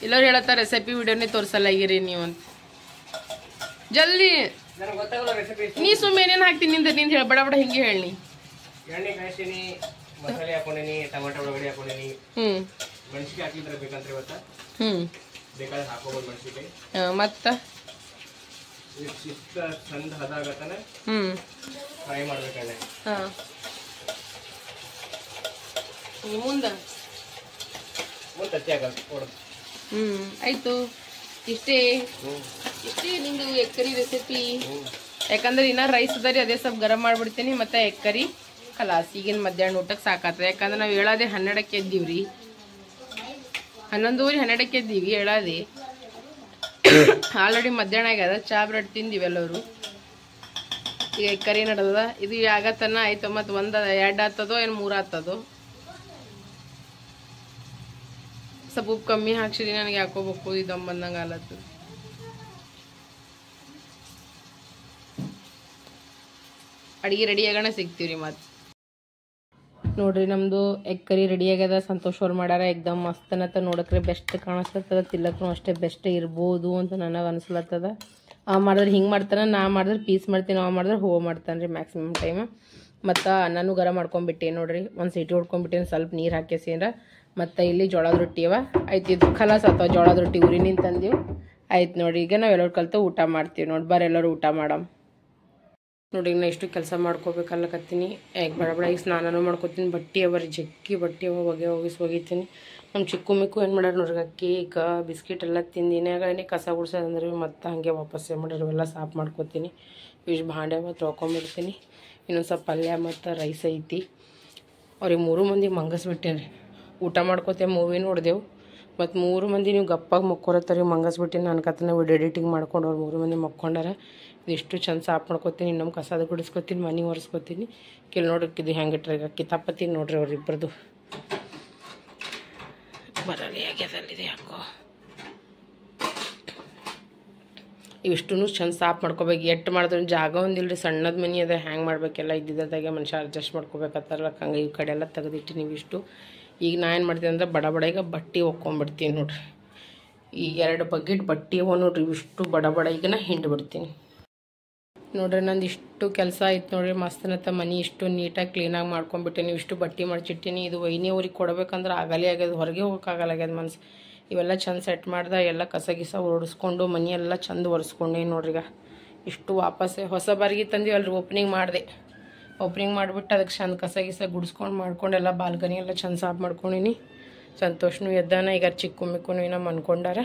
ಎಲ್ಲರೂ ಹೇಳತ್ತ ರೆಸಿಪಿ ವಿಡಿಯೋನೇ ತೋರಿಸಲ್ಲ ಆಗಿರಿ ನೀವು ಅಂತ. ಜಲ್ದಿ ನೀ ಸುಮ್ಮನೆ ಏನೇನು ಹಾಕ್ತೀನಿ ನಿಂದ ಹೇಳ, ಬಡ ಬಡ ಹಿಂಗೆ ಹೇಳಿ.
ಎಣ್ಣೆ ಕಾಯಿಸ್ತೀನಿ, ಮಸಾಲೆ ಹಾಕೊಂಡೇನಿ, ಟಮಾಟೋ ಒಳಗಡೆ ಹಾಕೊಂಡೇನಿ. ಮೆಣಸಿಗೆ ಹಾಕ್ಲಿದ್ರೆ ಬೇಕಂದ್ರೆ ಇವತ್ತ ಬೇಕಾದ್ರೆ ಹಾಕೋಬಹುದು ಮೆಣಸಿಗೆ.
ಮತ್ತ
ಇಷ್ಟ ಚಂದ ಹದ ಆಗತ್ತಾನ ಫ್ರೈ ಮಾಡ್ಬೇಕಣ್ಣೆ.
ಮುಂದೆ
ತಚ್ಚಿ ಆಗಲ್ಲ ಕೊಡೋದು.
ಆಯ್ತು. ಇಷ್ಟೇ ನಿಂದು ಎಕ್ಕರಿ ರೆಸಿಪಿ. ಯಾಕಂದ್ರೆ ಇನ್ನ ರೈಸ್ ಅದ ರೀ, ಅದೇ ಸ್ವಲ್ಪ ಗರಂ ಮಾಡ್ಬಿಡ್ತೀನಿ. ಮತ್ತೆ ಎಕ್ಕರಿ ಖಲಾಸ್. ಈಗಿನ ಮಧ್ಯಾಹ್ನ ಊಟಕ್ಕೆ ಸಾಕಾಗ್ತದೆ. ಯಾಕಂದ್ರೆ ನಾವು ಹೇಳೋದೇ 12ಕ್ಕೆ ಎದ್ದೀವ್ರಿ. 11:30 12ಕ್ಕೆ ಎದ್ದೀವಿ ಹೇಳೋದೇ. ಆಲ್ರೆಡಿ ಮಧ್ಯಾಹ್ನ ಆಗ್ಯದ. ಚಾ ಬ್ರೆಡ್ ತಿಂದಿವಿ ಎಲ್ಲರೂ. ಈಗ ಎಕ್ಕರಿ ನಡೆದ. ಇದು ಆಗತ್ತನ ಆಯ್ತು. ಮತ್ತೆ 1 2 ಆಗ್ತದೋ ಏನು 3 ಆಗ್ತದೋ. ಸ್ವಲ್ಪ ಉಪ್ಪು ಕಮ್ಮಿ ಹಾಕ್ಸಿರಿ, ನನಗೆ ಹಾಕೋಬೇಕು ಇದು ಬಂದಂಗೆ ಆಲತ್ತು. ಅಡಿಗೆ ರೆಡಿ ಆಗೋಣ ಸಿಗ್ತೀವ್ರಿ. ಮತ್ತೆ ನೋಡ್ರಿ ನಮ್ದು ಎಗ್ ಕರಿ ರೆಡಿ ಆಗ್ಯದ. ಸಂತೋಷ್ ಅವ್ರು ಮಾಡ್ಯಾರ. ಎಕ್ದಮ್ ಮಸ್ತನತ್ತ. ನೋಡಕ್ರೆ ಬೆಸ್ಟ್ ಕಾಣಿಸ್ಲತ್ತದ, ತಿಲ್ಲಕ್ಕೂ ಅಷ್ಟೇ ಬೆಸ್ಟ್ ಇರ್ಬೋದು ಅಂತ ನನಗೆ ಅನ್ಸ್ಲತ್ತದ. ಮಾಡಿದ್ರೆ ಹಿಂಗೆ ಮಾಡ್ತಾನೆ, ನಾ ಮಾಡಿದ್ರೆ ಪೀಸ್ ಮಾಡ್ತೀನಿ, ಅವ ಮಾಡಿದ್ರೆ ಹೂವು ಮಾಡ್ತಾನೆ ರೀ ಮ್ಯಾಕ್ಸಿಮಮ್ ಟೈಮ್. ಮತ್ತು ನಾನು ಗರಂ ಮಾಡ್ಕೊಂಡ್ಬಿಟ್ಟೆ ನೋಡ್ರಿ. ಒಂದು ಸೀಟಿ ಹೊಡ್ಕೊಂಡ್ಬಿಟ್ಟೇನು, ಸ್ವಲ್ಪ ನೀರು ಹಾಕ್ಯಸೀನ್ರ. ಮತ್ತು ಇಲ್ಲಿ ಜೋಳದ ರೊಟ್ಟಿ ಅವ. ಆಯ್ತು ಇದು ಖಲಾಸ್ ಆತವ ಜೋಳದ ರೊಟ್ಟಿ ಊರಿನಿಂದ ತಂದೀವಿ. ಆಯ್ತು ನೋಡಿ. ಈಗ ನಾವು ಎಲ್ಲರೂ ಕಲ್ತು ಊಟ ಮಾಡ್ತೀವಿ ನೋಡಿ. ಬರ್ರಿ ಎಲ್ಲರೂ ಊಟ ಮಾಡಮ್ ನೋಡಿ. ಈಗ ನಾ ಇಷ್ಟು ಕೆಲಸ ಮಾಡ್ಕೋಬೇಕಲ್ಲಕತ್ತೀನಿ. ಈಗ ಬಡ ಬಡ ಈಗ ಸ್ನಾನನೂ ಮಾಡ್ಕೊತೀನಿ. ಬಟ್ಟೆ ಅವರಿ ಜಗ್ಗಿ ಬಟ್ಟೆ ಒಗಿತೀನಿ. ನಮ್ಮ ಚಿಕ್ಕು ಮಿಕ್ಕು ಏನು ಮಾಡ್ಯಾರ ನೋಡ್ರಿ, ಕೇಕ್ ಬಿಸ್ಕಿಟ್ ಎಲ್ಲ ತಿಂದಿನಾಗನೇ ಕಸ ಗುಡ್ಸೋದಂದ್ರೆ ಮತ್ತು ಹಾಗೆ ವಾಪಸ್ ಏನು ಮಾಡ್ಯಾರ ಇವೆಲ್ಲ ಸಾಫ್ ಮಾಡ್ಕೊತೀನಿ. ಇಷ್ಟು ಭಾಂಡೆ ಮತ್ತು ತೊಳ್ಕೊಂಬಿಡ್ತೀನಿ. ಇನ್ನೊಂದು ಸ್ವಲ್ಪ ಪಲ್ಯ ಮತ್ತು ರೈಸ್ ಐತಿ. ಅವ್ರಿಗೆ 3 ಮಂದಿ ಮಂಗಸ್ಬಿಟ್ಟೇನ್ರಿ. ಊಟ ಮಾಡ್ಕೋತೇವೆ, ಮೂವಿ ನೋಡಿದೆವು. ಮತ್ತು 3 ಮಂದಿ ನೀವು ಗಪ್ಪಾಗಿ ಮಕ್ಕೊರತ್ತಾರೆ ಮಂಗಸ್ಬಿಟ್ಟಿನಿ. ನನ್ನ ಕತ್ತನ ವಿಡಿಯೋ ಎಡಿಟಿಂಗ್ ಮಾಡ್ಕೊಂಡು ಅವ್ರು 3 ಮಂದಿ ಮಕ್ಕೊಂಡಾರ. ಇದಿಷ್ಟು ಚಂದ ಸಾಫ್ ಮಾಡ್ಕೊತೀನಿ. ಇನ್ನೊಮ್ಮೆ ಕಸದ ಗುಡಿಸ್ಕೊತೀನಿ, ಮನೆ ಒರೆಸ್ಕೊತೀನಿ. ಕೆಲ್ ನೋಡ್ರಿ ಇದು ಹೆಂಗೆ ಇಟ್ರೆ ಈಗ ಕಿತಾಪತಿ ನೋಡ್ರಿ ಅವ್ರಿಬ್ಬರದು ಬರಲಿ ಆಗ್ಯದಲ್ಲಿದೆ ಯಾಕೋ. ಇವಿಷ್ಟು ಚಂದ ಸಾಫ್ ಮಾಡ್ಕೋಬೇಕು. ಎಟ್ಟು ಮಾಡಿದ್ರೆ ಜಾಗ ಒಂದಿಲ್ರಿ, ಸಣ್ಣದ ಮನೆ ಅದ. ಹ್ಯಾಂಗೆ ಮಾಡಬೇಕೆಲ್ಲ ಇದ್ದಿದ್ದಾಗೆ ಮನುಷ್ಯ ಅಡ್ಜಸ್ಟ್ ಮಾಡ್ಕೋಬೇಕತ್ತಾರಲ್ಲ. ಹಂಗೆ ಈ ಕಡೆ ಎಲ್ಲ ತೆಗೆದಿಟ್ಟು ನೀವಿಷ್ಟು. ಈಗ ನಾ ಏನು ಮಾಡ್ತೀನಿ ಅಂದ್ರೆ ಬಡ ಬಡ ಈಗ ಬಟ್ಟೆ ಒಕ್ಕೊಂಬಿಡ್ತೀನಿ ನೋಡ್ರಿ. ಈಗ 2 ಬಕೆಟ್ ಬಟ್ಟೆ ಅವ ನೋಡ್ರಿ. ಇವಿಷ್ಟು ಬಡ ಬಡ ಈಗ ನಾ ಹಿಂಡ್ಬಿಡ್ತೀನಿ ನೋಡ್ರಿ. ನಂದು ಇಷ್ಟು ಕೆಲಸ ಆಯ್ತು ನೋಡ್ರಿ. ಮಸ್ತನತ್ತ ಮನೆ ಇಷ್ಟು ನೀಟಾಗಿ ಕ್ಲೀನಾಗಿ ಮಾಡ್ಕೊಂಡ್ಬಿಟ್ಟೀನಿ. ಇಷ್ಟು ಬಟ್ಟೆ ಮಡ್ಚಿಟ್ಟಿನಿ. ಇದು ವೈನಿ ಅವ್ರಿಗೆ ಕೊಡ್ಬೇಕಂದ್ರೆ ಆಗಲೇ ಆಗ್ಯದ, ಹೊರಗೆ ಹೋಗೋಕ್ಕಾಗಲ್ಲಾಗ್ಯದ ಮನ್ಸು. ಇವೆಲ್ಲ ಚಂದ ಸೆಟ್ ಮಾಡ್ದೆ. ಎಲ್ಲ ಕಸ ಗಿಸ ಒರೆಸ್ಕೊಂಡು ಮನೆ ಎಲ್ಲ ಚಂದ ಒರೆಸ್ಕೊಂಡೆ ನೋಡ್ರಿ. ಈಗ ಇಷ್ಟು ವಾಪಸ್ಸೆ ಹೊಸ ಬಾರಿಗೆ ತಂದೀವಲ್ರಿ, ಓಪನಿಂಗ್ ಮಾಡಿದೆ. ಓಪನಿಂಗ್ ಮಾಡಿಬಿಟ್ಟು ಅದಕ್ಕೆ ಚಂದ ಕಸ ಗಿಸ ಗುಡಿಸ್ಕೊಂಡು ಮಾಡ್ಕೊಂಡೆಲ್ಲ ಬಾಲ್ಕನಿ ಎಲ್ಲ ಚಂದ ಸಾಫ್ ಮಾಡ್ಕೊಂಡಿನಿ. ಸಂತೋಷನೂ ಎದ್ದಾನ. ಈಗ ಚಿಕ್ಕು ಮಿಕ್ಕೂ ಏನೋ ಮನ್ಕೊಂಡಾರ.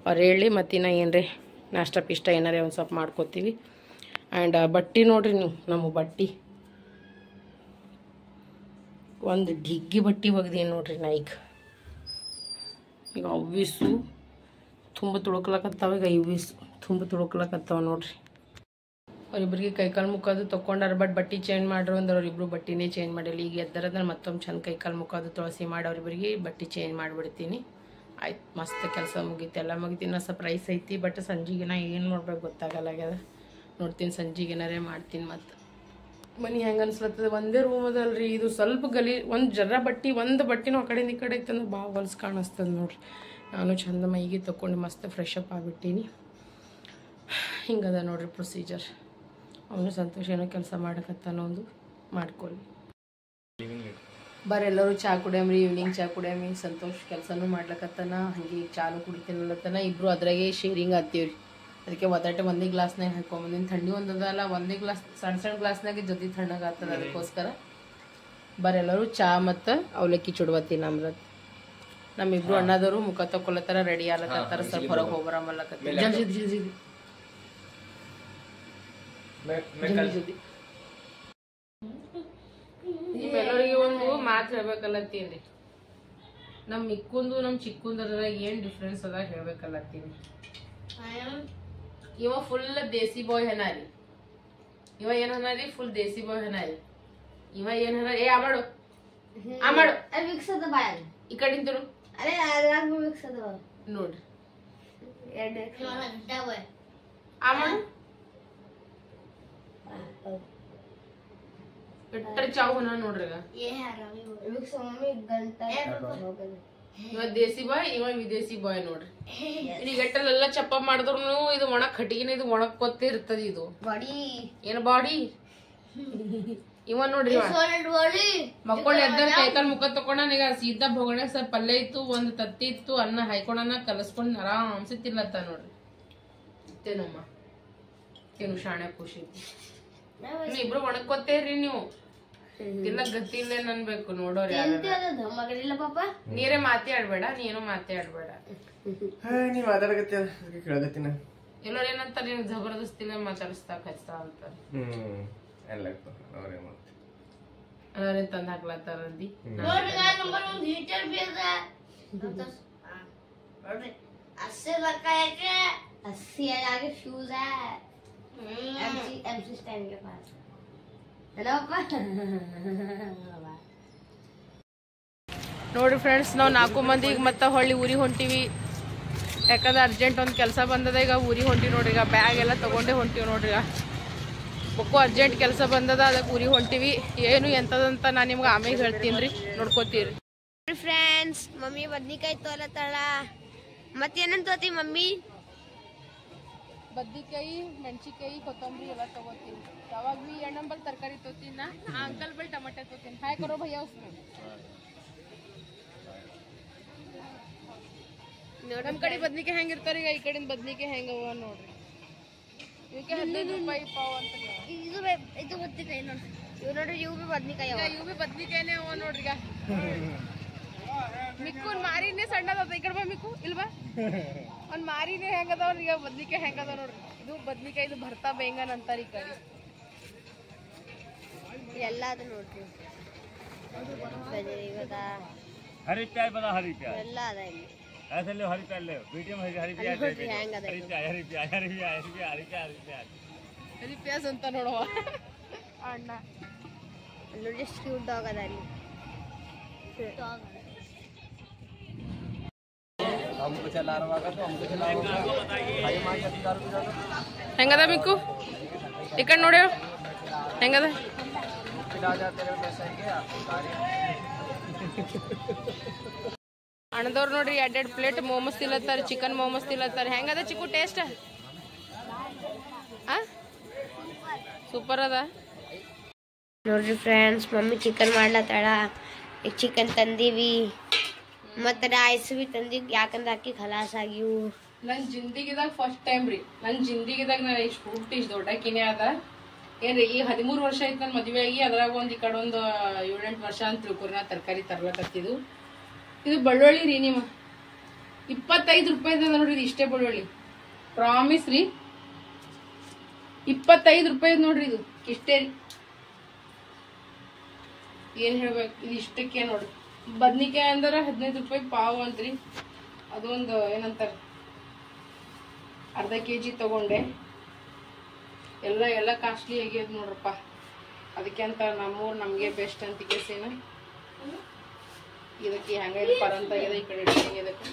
ಅವ್ರು ಹೇಳಿ ಮತ್ತಿನ್ನ ಏನ್ರಿ ನಾಷ್ಟ ಪಿಷ್ಟ ಏನಾರೇ ಒಂದು ಸ್ವಲ್ಪ ಮಾಡ್ಕೋತೀವಿ. ಆ್ಯಂಡ್ ಬಟ್ಟೆ ನೋಡ್ರಿ ನೀವು, ನಮ್ಮ ಬಟ್ಟೆ ಒಂದು ಡಿಗ್ಗಿ ಬಟ್ಟೆ ಒಗ್ದೀನಿ ನೋಡ್ರಿ ನಾ. ಈಗ ಅವ್ವಿಸು ತುಂಬ ತುಳುಕ್ಲಕತ್ತಾವ. ಈಗ ಇವ್ವಿಸು ತುಂಬ ತುಳುಕ್ಲಕತ್ತಾವ ನೋಡ್ರಿ. ಅವ್ರಿಬ್ರಿಗೆ ಕೈಕಾಲು ಮುಖದ್ದು ತೊಗೊಂಡಾರ. ಬಟ್ ಬಟ್ಟೆ ಚೇಂಜ್ ಮಾಡ್ರು ಅಂದ್ರೆ ಅವ್ರಿಬ್ರು ಬಟ್ಟೆನೇ ಚೇಂಜ್ ಮಾಡಿಲ್ಲ. ಈಗ ಎದ್ದರದ್ರೆ ಮತ್ತೊಮ್ಮೆ ಚಂದ ಕೈಕಾಲು ಮುಖದ್ದು ತುಳಸಿ ಮಾಡಿ ಅವ್ರಿಬ್ರಿಗೆ ಬಟ್ಟೆ ಚೇಂಜ್ ಮಾಡಿಬಿಡ್ತೀನಿ. ಆಯ್ತು, ಮಸ್ತ್ ಕೆಲಸ ಮುಗೀತು, ಎಲ್ಲ ಮುಗೀತು. ಇನ್ನೂ ಸರ್ಪ್ರೈಸ್ ಐತಿ. ಬಟ್ ಸಂಜೆಗಿನ ಏನು ನೋಡ್ಬೇಕು ಗೊತ್ತಾಗಲ್ಲಾಗ್ಯದ. ನೋಡ್ತೀನಿ ಸಂಜೆಗಿನಾರೇ ಮಾಡ್ತೀನಿ. ಮತ್ತು ಮನೆ ಹೆಂಗೆ ಅನ್ಸ್ಲತ್ತದ, ಒಂದೇ ರೂಮ್ ಅದಲ್ರಿ ಇದು. ಸ್ವಲ್ಪ ಗಲಿ ಒಂದು ಜರ ಒಂದು ಬಟ್ಟೆನೂ ಆ ಕಡೆಯಿಂದ ಈ ಕಡೆ ಐತಂದ್ರೆ ಭಾಳ ಹೊಲ್ಸು ಕಾಣಿಸ್ತದೆ ನೋಡ್ರಿ. ನಾನು ಚಂದ ಮೈಗೆ ತೊಗೊಂಡು ಮಸ್ತ್ ಫ್ರೆಶ್ ಅಪ್ ಆಗಿಬಿಟ್ಟೀನಿ. ಹಿಂಗದ ನೋಡ್ರಿ ಪ್ರೊಸೀಜರ್. ಅವನು ಸಂತೋಷ ಏನೋ ಕೆಲಸ ಮಾಡಕತ್ತಾನ, ಒಂದು ಮಾಡ್ಕೊಳ್ಳಿ. ಬರೆಲ್ಲರೂ ಚಹಾ ಕುಡಿಯಮ್ರಿ, ಈವ್ನಿಂಗ್ ಚಹಾ ಕುಡಿಯಮ್ಮಿ. ಸಂತೋಷ ಕೆಲಸನೂ ಮಾಡ್ಲಕತ್ತಾನ, ಹಂಗೆ ಚಾಲು ಕುಡಿತೀನಲ್ಲತ್ತಾನ. ಇಬ್ಬರು ಅದ್ರಾಗೆ ಶೇರಿಂಗ್ ಆಗ್ತೀವ್ರಿ. ಅದಕ್ಕೆ ಒದ್ದಾಟೆ ಒಂದೇ ಗ್ಲಾಸ್ನಾಗ ಹಾಕೊಂಬಂದಿನಿ. ಥಂಡಿ ಒಂದಲ್ಲ, ಒಂದೇ ಗ್ಲಾಸ್ ಸಣ್ಣ ಗ್ಲಾಸ್ನಾಗೆ ಜೊತೆ ತಣ್ಣಗೆ ಆಗ್ತದೆ. ಅದಕ್ಕೋಸ್ಕರ ಬರೆಲ್ಲರೂ ಚಹಾ ಮತ್ತು ಅವಲಕ್ಕಿ ಚುಡ್ವತ್ತೀನಿ. ನಮ್ಮಿಬ್ರು ಅಣ್ಣದವರು ಮುಖ ತಕ್ಕೊಳತ್ತಾರ, ರೆಡಿ ಆಗ್ಲತ್ತಾರ. ಸ್ವಲ್ಪ ಹೊರಗೆ ಹೋಗ್ಬರಮಲ್ಲಕತ್ತೀವಿ. ಜಲ್ದಿ ನಿಮ್ಮೆಲ್ಲರಿಗೆ ಒಂದು ಮಾತು ಹೇಳ್ಬೇಕಲ್ಲತ್ತೀನಿ. ನಮ್ಮ ಮಿಕ್ಕುಂದು ನಮ್ಮ ಚಿಕ್ಕುಂದ್ರಾಗ ಏನು ಡಿಫ್ರೆನ್ಸ್ ಅದ ಹೇಳ್ಬೇಕಲ್ಲತ್ತೀನಿ. ಇವ ಫುಲ್ ದೇಸಿ ಬಾಯ್ ಹನಾರಿ. ಇವ ಏನ್ ಹನಾರಿ? ಫುಲ್ ದೇಸಿ ಬಾಯ್ ಹನಾರಿ. ಇವ ಏನ್ ಹನಾರಿ? ಏ ಆಮಾಡು ಈ ಕಡಿಂದ ನೋಡ್ರಿ. ಆಮಾಡು ಕಟ್ಟರ್ ಚಾವು ಹನ ನೋಡ್ರಿ. ಇವ ದೇಸಿ ಬಾಯ್, ಇವ ವಿದೇಶಿ ಬಾಯ್ ನೋಡ್ರಿ. ಈ ಗಟ್ಟಲೆಲ್ಲ ಚಪ್ಪ ಮಾಡಿದ್ರು ಇದು ಒಣ ಕಟ್ಟಿಗಿನ, ಇದು ಒಣಕೊತ್ತೇ ಇರ್ತದ. ಇದು ಏನ್ ಬಾಡಿ ಇವ ನೋಡ್ರಿ. ಮಕ್ಕಳು ಎದ್ದಾರ ಕೈಕಾಲ್ ಮುಖ ತಕೊಂಡ ಈಗ ಸೀದಾ ಭೋಗಣೆ ಸ್ವಲ್ಪ ಪಲ್ಯ ಇತ್ತು, ಒಂದ್ ತತ್ತಿ ಇತ್ತು, ಅನ್ನ ಹಾಯ್ಕೊಂಡನ ಕಲಸ್ಕೊಂಡ್ ಆರಾಮ್ಸೆ ತಿನ್ಲತ್ತ ನೋಡ್ರಿ. ತೇನಮ್ಮ ತೇನು ಶಾಣೆ ಖುಷಿ. ಇಬ್ರು ಒಣಕೊತ್ತೇರಿ ನೀವು. ಇಲ್ಲ ಗತಿ ಇಲ್ಲ ಅನ್ಬೇಕು ನೋಡೋರಿ. ನೀರೇ ಮಾತಾಡ್ಬೇಡ, ನೀನು ಮಾತಾಡ್ಬೇಡ.
ನೀ ಮಾತಾಡಕತ್ತಿ ಕೇಳಕತ್ತೀನ.
ಎಲ್ಲರೂ ಏನಂತಾರ, ನೀನ್ ಜಬರ್ದಸ್ತಿನ ಮಾತಾಡಿಸ್ತಾ ಹಚ್ತಾ ಅಂತಾರ. ಅವ್ರೇನ್ ತಂದ್ ಹಾಕ್ಲತ್ತಾರ ಅಂದಿ. ನೋಡ್ರಿ ಫ್ರೆಂಡ್ಸ್, ನಾವು 4 ಮಂದಿ ಈಗ ಮತ್ತೆ ಹೊಳ್ಳಿ ಊರಿಗೆ ಹೊಂಟಿವಿ. ಯಾಕಂದ್ರೆ ಅರ್ಜೆಂಟ್ ಒಂದು ಕೆಲಸ ಬಂದದ. ಈಗ ಊರಿಗೆ ಹೊಂಟಿವಿ ನೋಡ್ರಿ. ಈಗ ಬ್ಯಾಗ್ ಎಲ್ಲ ತಗೊಂಡೇ ಹೊಂಟಿವಿ ನೋಡ್ರಿ. ಈಗ ಬಕ್ಕು ಅರ್ಜೆಂಟ್ ಕೆಲಸ ಬಂದದ, ಅದಕ್ಕೆ ಊರಿಗೆ ಹೊಂಟಿವಿ. ಏನು ಎಂತದಂತ ನಾನು ನಿಮ್ಗೆ ಆಮೇಲೆ ಹೇಳ್ತೀನಿ ರೀ, ನೋಡ್ಕೋತೀರಿ.
ಫ್ರೆಂಡ್ಸ್, ಮಮ್ಮಿ ಬದ್ನಿಕಾಯಿ ತೋಲತ್ತಾಳ. ಮತ್ತೇನಂತ ತೋತಿ ಮಮ್ಮಿ?
ಬದ್ನಿಕಾಯಿ, ಮೆಣಸಿಕಾಯಿ, ಕೊತ್ತಂಬರಿ ಎಲ್ಲ ತಗೋತೀನಿ. ಯಾವಾಗ ಭೀ ಎಣ್ಣಂಬಲ್ ತರಕಾರಿ ತೋತೀನಿ. ನಾ ಅಂಕಲ್ ಬಲ್ ಟಮಾಟೆ ತೋತೀನಿ. ಹಾಯ್ ಕರೋ ಭಯ್ಯ ಉಸ್ಮೇಲೆ. ನಮ್ ಕಡೆ ಬದ್ನಿಕಾಯಿ ಹೆಂಗಿರ್ತಾರ, ಈಗ ಈ ಕಡೆಯಿಂದ ಬದ್ನಿಕಾಯಿ ಹೆಂಗವ ನೋಡ್ರಿ. ಇವಕ್ಕೆ 15 ರೂಪಾಯಿ ಪಾವ್ ಅಂತ.
ಇದು ಬದ್ನಿಕಾಯಿ ನೋಡ್ರಿ. ಇವ್ ನೋಡ್ರಿ, ಇವು ಬಿ ಬದ್ನಿಕಾಯಿ.
ಇವು ಬಿ ಬದ್ನಿಕಾಯಿನೇ ಅವ ನೋಡ್ರಿ. ಈಗ ಮಿಕ್ಕು ಮಾರಿನೇ ಸಣ್ಣದ. ಈ ಕಡೆ ಬಾ ಮಿಕ್ಕು, ಇಲ್ವಾ? ಒಂದ್ ಮಾರಿನೇ ಹೆಂಗದವ್ರಿ. ಈಗ ಬದ್ನಿಕಾಯಿ ಹೆಂಗದ ನೋಡ್ರಿ. ಇದು ಬದ್ನಿಕಾಯಿ, ಇದು ಭರ್ತಾ ಬೇಂಗನ್ ಅಂತಾರ ಈ ಕಡೆ.
ಎಲ್ಲ ಅದ ನೋಡ್ರಿ.
हरी प्याज बना, हरी प्याज
ಎಲ್ಲ ಅದ ಇಲ್ಲಿ.
ऐसे ले हरी प्याज ले, मीडियम हरी प्याज
ನೋಡ್ರಿ ಹೆಂಗದ
हरी
ಇದು.
प्याज हरी प्याज हरी प्याज हरी प्याज हरी प्याज हरी प्याज
ಹರಿ ಪ್ಯಾಸ್ ಅಂತ ನೋಡುವ ಅಣ್ಣ.
ನೋಡಿ ಎಷ್ಟು ಕ್ಯೂಟ್ ಡಾಗ್ ಅದ ಅಲ್ಲಿ.
ಹೆಂಗದ ಮಿಕ್ಕು? ಈ ಕಡೆ ನೋಡಿ ಹೆಂಗದ. ಅಣ್ಣದವ್ರು ನೋಡ್ರಿ 2 ಪ್ಲೇಟ್ ಮೋಮೋಸ್ ತಿಲ್ಲತ್ತಾರ, ಚಿಕನ್ ಮೋಮೋಸ್ ತಿಲ್ಲತ್ತಾರ. ಹೆಂಗದ ಚಿಕ್ಕು ಟೇಸ್ಟ್? ಸೂಪರ್ ಅದ
ನೋಡ್ರಿ ಫ್ರೆಂಡ್ಸ್, ಮಮ್ಮಿ ಚಿಕನ್ ಮಾಡ್ಲತ್ತಾಳ. ಈಗ ಚಿಕನ್ ತಂದೀವಿ, ಮತ್ತೆ ರೈಸ್ ಬಿ ತಂದಿವಿ. ಯಾಕಂದ್ರೆ ಅಕ್ಕಿ ಖಲಾಸ್ ಆಗಿವು.
ನನ್ನ ಜಿಂದಗಿದಾಗ ಫಸ್ಟ್ ಟೈಮ್ ರೀ. ನನ್ನ ಜಿಂದಗಿದಾಗ ನಾನು ಇಷ್ಟು ಇಷ್ಟು ದೊಡ್ಡಕ್ಕಿನೇ ಅದ ಏನ್ರಿ. ಈ 13 ವರ್ಷ ಆಯ್ತು ನನ್ನ ಮದುವೆ ಆಗಿ. ಅದ್ರಾಗ ಒಂದು ಈ ಕಡೆ ಒಂದು 7-8 ವರ್ಷ ಅಂತ ತಿಳ್ಕೊರಿ ನಾ ತರಕಾರಿ ತರ್ಲಕತ್ತಿದ್ದು. ಇದು ಬೆಳ್ಳುಳ್ಳಿ ರೀ, ನಿಮ್ಮ 25 ರೂಪಾಯಿ ಅದ ನೋಡ್ರಿ. ಇದು ಇಷ್ಟೇ ಬೆಳ್ಳುಳ್ಳಿ, ಪ್ರಾಮಿಸ್ ರೀ. 25 ರೂಪಾಯಿ ನೋಡ್ರಿ. ಇದು ಇಷ್ಟೇ ರೀ. ಏನ್ ಹೇಳ್ಬೇಕು, ಇದು ಇಷ್ಟಕ್ಕೆ ನೋಡ್ರಿ. ಬದ್ನಿಕಾಯಿ ಅಂದ್ರೆ 15 ರೂಪಾಯಿ ಪಾವು ಅಂತ್ರಿ. ಅದೊಂದು ಏನಂತಾರ, ಅರ್ಧ kg ತಗೊಂಡೆ. ಎಲ್ಲ ಕಾಸ್ಟ್ಲಿ ಆಗ್ಯದ ನೋಡ್ರಪ್ಪ. ಅದಕ್ಕೆ ಅಂತ ನಮ್ಮೂರು ನಮಗೆ ಬೆಸ್ಟ್ ಅಂತ ಕೇಸಿನ ಇದಕ್ಕೆ ಹೆಂಗ ಇದು ಪರಂತ ಆಗ್ಯದ. ಈ ಕಡೆ ಇಡ್ತೀನಿ ಇದಕ್ಕೆ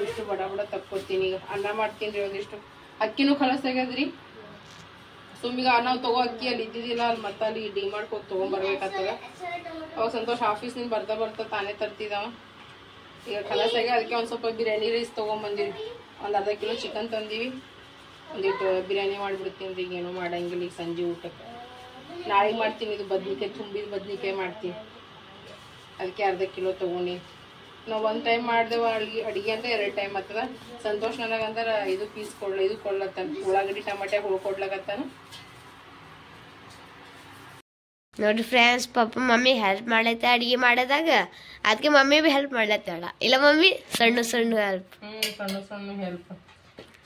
ಇಷ್ಟು ಬಡ ಬಡ ತಕ್ಕೊತೀನಿ. ಈಗ ಅನ್ನ ಮಾಡ್ತೀನಿ ರೀ, ಒಂದಿಷ್ಟು ಅಕ್ಕಿನೂ ಖಲಾಸ್ ಆಗ್ಯದ್ರಿ. ಸುಮ್ಮೀಗ ನಾವು ತಗೋ ಅಕ್ಕಿ ಅಲ್ಲಿ ಇದ್ದಿದ್ದಿಲ್ಲ, ಅಲ್ಲಿ ಮತ್ತೆ ಅಲ್ಲಿ ಡಿಮಾರ್ಟ್ ಹೋಗಿ ತೊಗೊಂಬರ್ಬೇಕಾಗ್ತದ. ಅವಾಗ ಸಂತೋಷ ಆಫೀಸ್ನಿಂದ ಬರ್ತಾ ತಾನೇ ತರ್ತಿದ್ದಾವ. ಈಗ ಖಲಾಸ್ ಆಗ್ಯ. ಅದಕ್ಕೆ ಒಂದು ಸ್ವಲ್ಪ ಬಿರಿಯಾನಿ ರೈಸ್ ತೊಗೊಂಬಂದಿರಿ. ಒಂದು ಅರ್ಧ ಕಿಲೋ ಚಿಕನ್ ತಂದೀವಿ. ಒಂದಿಟ್ಟು ಬಿರಿಯಾನಿ ಮಾಡಿಬಿಡ್ತೀನಿ ರೀ. ಈಗ ಏನೂ ಮಾಡಂಗಿಲ್ಲ ಈಗ ಸಂಜೆ ಊಟಕ್ಕೆ. ನಾಳೆಗೆ ಮಾಡ್ತೀನಿ. ಇದು ಬದ್ನಿಕಾಯಿ ತುಂಬಿದ ಬದ್ನಿಕಾಯಿ ಮಾಡ್ತೀನಿ. ಅದಕ್ಕೆ ಅರ್ಧ ಕಿಲೋ ತೊಗೊಂಡು ನಾವು ಒಂದು ಟೈಮ್ ಮಾಡ್ದೇವ ಅಡುಗೆ ಅಂದ್ರೆ 2 ಟೈಮ್ ಆಗ್ತದ. ಸಂತೋಷ್ ನನಗಂದ್ರೆ ಇದು ಪೀಸ್ ಇದು ಕೊಡ್ಲತ್ತಾನ. ಉಳ್ಳಾಗಡ್ಡಿ ಟಮಾಟೆ ಹುಳು ಕೊಡ್ಲಕತ್ತಾನ.
ನೋಡ್ರಿ ಫ್ರೆಂಡ್ಸ್, ಪಾಪ ಮಮ್ಮಿ ಹೆಲ್ಪ್ ಮಾಡೈತೆ ಅಡಿಗೆ ಮಾಡೋದಾಗ. ಅದಕ್ಕೆ ಮಮ್ಮಿ ಭೀ ಹೆಲ್ಪ್ ಮಾಡ್ಲತ್ತಾಳ. ಇಲ್ಲ ಮಮ್ಮಿ ಸಣ್ಣ ಹೆಲ್ಪ್.
ಸಣ್ಣ ಹೆಲ್ಪ್.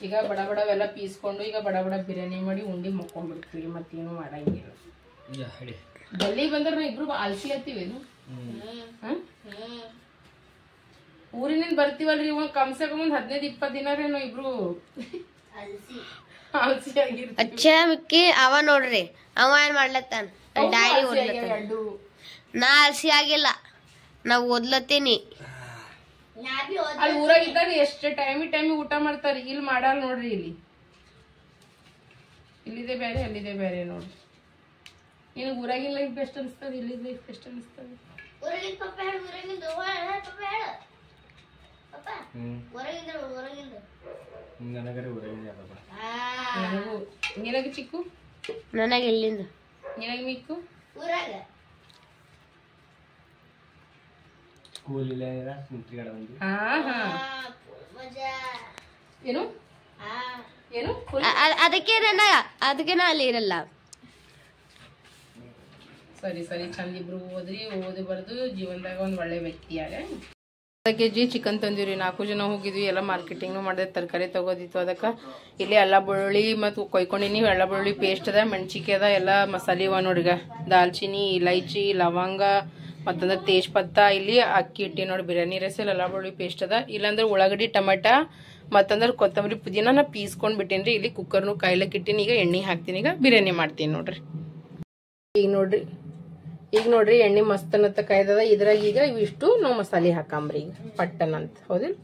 ಈಗ ಬಡ ಬಡವೆಲ್ಲ ಪೀಸ್ಕೊಂಡು ಈಗ ಬಡ ಬಿರಿಯಾನಿ ಮಾಡಿ ಉಂಡಿ ಮಕ್ಕೊಂಡ್ಬಿಡ್ತೀವಿ. ಮತ್ತೇನು ಮಾಡಂಗಿಲ್ಲ. ಜಲ್ದಿ ಬಂದ್ರೆ ನಾವು ಇಬ್ರು ಆಲ್ಸಿ ಹತ್ತೀವೇನು. ಊರಿನಿಂದ ಬರ್ತೀವಲ್ರಿ, ಇವಾಗ ಕಮ್ಸೆ ಕಮ್ 15-20 ದಿನ ರೀ ನಾವು ಇಬ್ರು ಆಲ್ಸಿ ಆಗಿರ್ತೀವಿ.
ಅಚ್ಚಾ ಮಿಕ್ಕಿ ಅವ ನೋಡ್ರಿ, ಅವ ಏನ್ ಮಾಡ್ಲತ್ತಾನ ಡೈರಿ ಓದ್ಲತ್ತಾನ. ನಾ ಆಲ್ಸಿ ಆಗಿಲ್ಲ, ನಾ ಓದ್ಲತ್ತೀನಿ.
ಅಲ್ಲಿ ಊರಾಗ ಇದ್ದಾಗ ಎಷ್ಟು ಟೈಮಿಗೆ ಊಟ ಮಾಡ್ತಾರಿ. ಇಲ್ಲಿ ಮಾಡಲ್ಲ ನೋಡ್ರಿ. ಇಲ್ಲಿದೆ ಬೇರೆ ಅಲ್ಲಿದೆ ಬೇರೆ ನೋಡ್ರಿ. ನಿನಗೆ ಊರಾಗಿನ ಲೈಫ್ ಬೆಸ್ಟ್ ಅನಿಸ್ತದೆ, ಇಲ್ಲಿದ ಲೈಫ್ ಬೆಸ್ಟ್ ಅನಿಸ್ತದೆ? ನಿನಗೆ ಚಿಕ್ಕು,
ನನಗೆ ಇಲ್ಲಿಂದ,
ನಿನಗೆ ಮಿಕ್ಕು ಏನು ಏನು
ಅದಕ್ಕೆ ನಾ ಅಲ್ಲಿ ಇರಲ್ಲ.
ಸರಿ ಚಂದ ಇಬ್ರು ಓದಿ ಬರ್ದು ಜೀವನದಾಗ ಒಂದು ಒಳ್ಳೆ ವ್ಯಕ್ತಿಯಾಗ. kg chicken ತಂದಿವ್ರಿ. 4 ಜನ ಹೋಗಿದ್ವಿ. ಎಲ್ಲ ಮಾರ್ಕೆಟಿಂಗ್ನು ಮಾಡಿದೆ. ತರಕಾರಿ ತಗೋದಿತ್ತು. ಅದಕ್ಕೆ ಇಲ್ಲಿ ಎಲ್ಲ ಬೆಳ್ಳುಳ್ಳಿ ಮತ್ತು ಕೊಯ್ಕೊಂಡಿನಿ. ಎಲ್ಲ ಬೆಳ್ಳುಳ್ಳಿ ಪೇಸ್ಟ್ ಅದ, ಮೆಣಸಿಕೆ ಅದ, ಎಲ್ಲ ಮಸಾಲೆ ಇವ ನೋಡ್ರಿಗ. ದಾಲ್ಚಿನಿ, ಇಲೈಚಿ, ಲವಂಗ ಮತ್ತಂದ್ರೆ ತೇಜ್ಪತ್ತ. ಇಲ್ಲಿ ಅಕ್ಕಿ ಇಟ್ಟಿ ನೋಡಿ ಬಿರಿಯಾನಿ ರೈಸ್. ಎಲ್ಲ ಬೆಳ್ಳುಳ್ಳಿ ಪೇಸ್ಟ್ ಅದ. ಇಲ್ಲಾಂದ್ರೆ ಉಳ್ಳಾಗಡ್ಡಿ ಟಮಾಟ ಮತ್ತಂದ್ರೆ ಕೊತ್ತಂಬರಿ ಪುದೀನ ನಾ ಪೀಸ್ಕೊಂಡು ಬಿಟ್ಟೇನ್ರಿ. ಇಲ್ಲಿ ಕುಕ್ಕರ್ನು ಕಾಯ್ಲಕ್ಕೆ ಇಟ್ಟಿನಿ. ಈಗ ಎಣ್ಣೆ ಹಾಕ್ತೀನಿ. ಈಗ ಬಿರಿಯಾನಿ ಮಾಡ್ತೀನಿ ನೋಡ್ರಿ. ಈಗ ನೋಡ್ರಿ ಎಣ್ಣೆ ಮಸ್ತನತ್ತ ಕಾಯ್ದದ. ಇದ್ರಾಗ ಈಗ ಇವಿಷ್ಟು ನಾವು ಮಸಾಲೆ ಹಾಕಂಬ್ರಿ. ಈಗ ಪಟ್ಟನ್ ಅಂತ ಹೌದಿಲ್ಲ.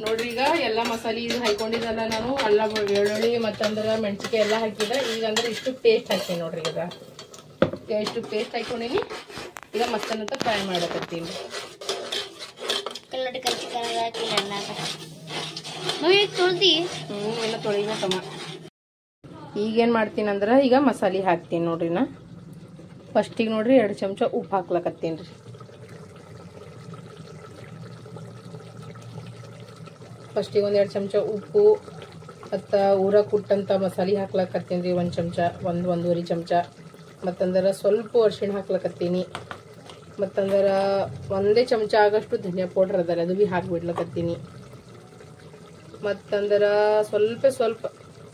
ನೋಡ್ರಿ ಈಗ ಎಲ್ಲ ಮಸಾಲೆ ಇದು ಹಾಕೊಂಡಿದ್ದಲ್ಲ ನಾನು. ಅಲ್ಲ ಬೆಳ್ಳುಳ್ಳಿ ಮತ್ತಂದ್ರ ಮೆಣಸಿಗೆ ಎಲ್ಲ ಹಾಕಿದ. ಈಗ ಅಂದ್ರೆ ಇಷ್ಟು ಪೇಸ್ಟ್ ಹಾಕಿ ನೋಡ್ರಿ. ಈಗ ಇಷ್ಟು ಪೇಸ್ಟ್ ಹಾಕೊಂಡಿನಿ. ಈಗ ಮಸ್ತನತ್ತ ಫ್ರೈ ಮಾಡಕತ್ತೀನಿ. ಎಲ್ಲ ತೊಳಿಬೇಕಮ್ಮ. ಈಗೇನು ಮಾಡ್ತೀನಿ ಅಂದ್ರೆ ಈಗ ಮಸಾಲೆ ಹಾಕ್ತೀನಿ ನೋಡ್ರಿ. ನಾ ಫಸ್ಟಿಗೆ ನೋಡ್ರಿ 2 ಚಮಚ ಉಪ್ಪು ಹಾಕ್ಲಕತ್ತೀನಿ ರೀ. ಫಸ್ಟಿಗೆ 1-2 ಚಮಚ ಉಪ್ಪು ಮತ್ತು ಊರ ಕುಟ್ಟಂತ ಮಸಾಲೆ ಹಾಕ್ಲಕತ್ತೀನಿ ರೀ. 1 ಚಮಚ 1-1.5 ಚಮಚ. ಮತ್ತಂದ್ರೆ ಸ್ವಲ್ಪ ಅರಿಶಿಣ ಹಾಕ್ಲಕತ್ತೀನಿ. ಮತ್ತಂದ್ರೆ 1 ಚಮಚ ಆಗಷ್ಟು ಧನಿಯಾ ಪೌಡ್ರ್ ಅದಲ್ಲ, ಅದು ಭೀ ಹಾಕ್ಬಿಡ್ಲಕತ್ತೀನಿ. ಮತ್ತಂದ್ರೆ ಸ್ವಲ್ಪ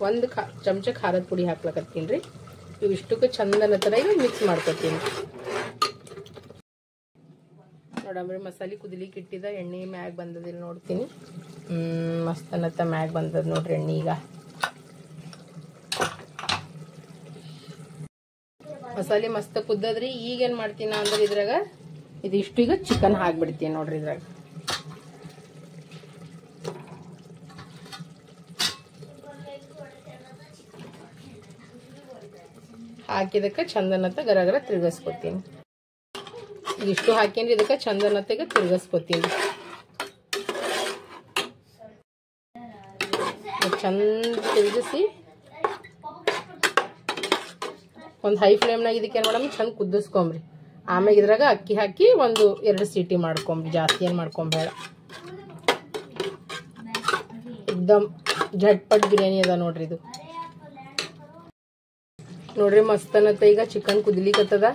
1 ಚಮಚ ಖಾರದ ಪುಡಿ ಹಾಕ್ಲಕತ್ತೀನಿ ರೀ. ಇವಿಷ್ಟಕ್ಕೆ ಚಂದನ ಥರ ಈಗ ಮಿಕ್ಸ್ ಮಾಡ್ಕೊತೀನಿ ನೋಡಂಬ್ರಿ. ಮಸಾಲೆ ಕುದಿಲಿಕ್ಕೆ ಇಟ್ಟಿದ. ಎಣ್ಣೆ ಮ್ಯಾಗ ಬಂದದಿಲ್ಲ ನೋಡ್ತೀನಿ. ಮಸ್ತನತ್ತ ಮ್ಯಾಗ ಬಂದದ ನೋಡ್ರಿ ಎಣ್ಣೆ. ಈಗ ಮಸಾಲೆ ಮಸ್ತ್ ಕುದ್ದದ್ರಿ. ಈಗೇನು ಮಾಡ್ತೀನಿ ಅಂದ್ರೆ ಇದ್ರಾಗ ಇದಿಷ್ಟು ಈಗ ಚಿಕನ್ ಹಾಕ್ಬಿಡ್ತೀನಿ ನೋಡ್ರಿ. ಇದ್ರಾಗ ಹಾಕಿದಕ್ಕೆ ಚಂದನತ್ತ ಗರಗರ ತಿರ್ಗಿಸ್ಕೊತೀನಿ. ಇಷ್ಟು ಹಾಕೇನ್ರಿ. ಇದಕ್ಕೆ ಚಂದನತೆಗೆ ತಿರ್ಗಿಸ್ಕೊತೀನಿ. ಚಂದ ತಿರುಗಿಸಿ ಒಂದು ಹೈ ಫ್ಲೇಮ್ನಾಗ ಇದಕ್ಕೆ ಏನು ಮಾಡಮ್ಮ ಚಂದ ಕುದಿಸ್ಕೊಂಬ್ರಿ. ಆಮೇಲೆ ಇದ್ರಾಗ ಅಕ್ಕಿ ಹಾಕಿ 1-2 ಸೀಟಿ ಮಾಡ್ಕೊಂಬ್ರಿ. ಜಾಸ್ತಿ ಏನು ಮಾಡ್ಕೊಂಬೇಡ. ಎಕ್ದಮ್ ಝಟ್ಪಟ್ ಬಿರಿಯಾನಿ ಅದ ನೋಡ್ರಿ ಇದು. ನೋಡ್ರಿ ಮಸ್ತನತ್ತ ಈಗ ಚಿಕನ್ ಕುದಿಲಿಕ್ಕತ್ತದ.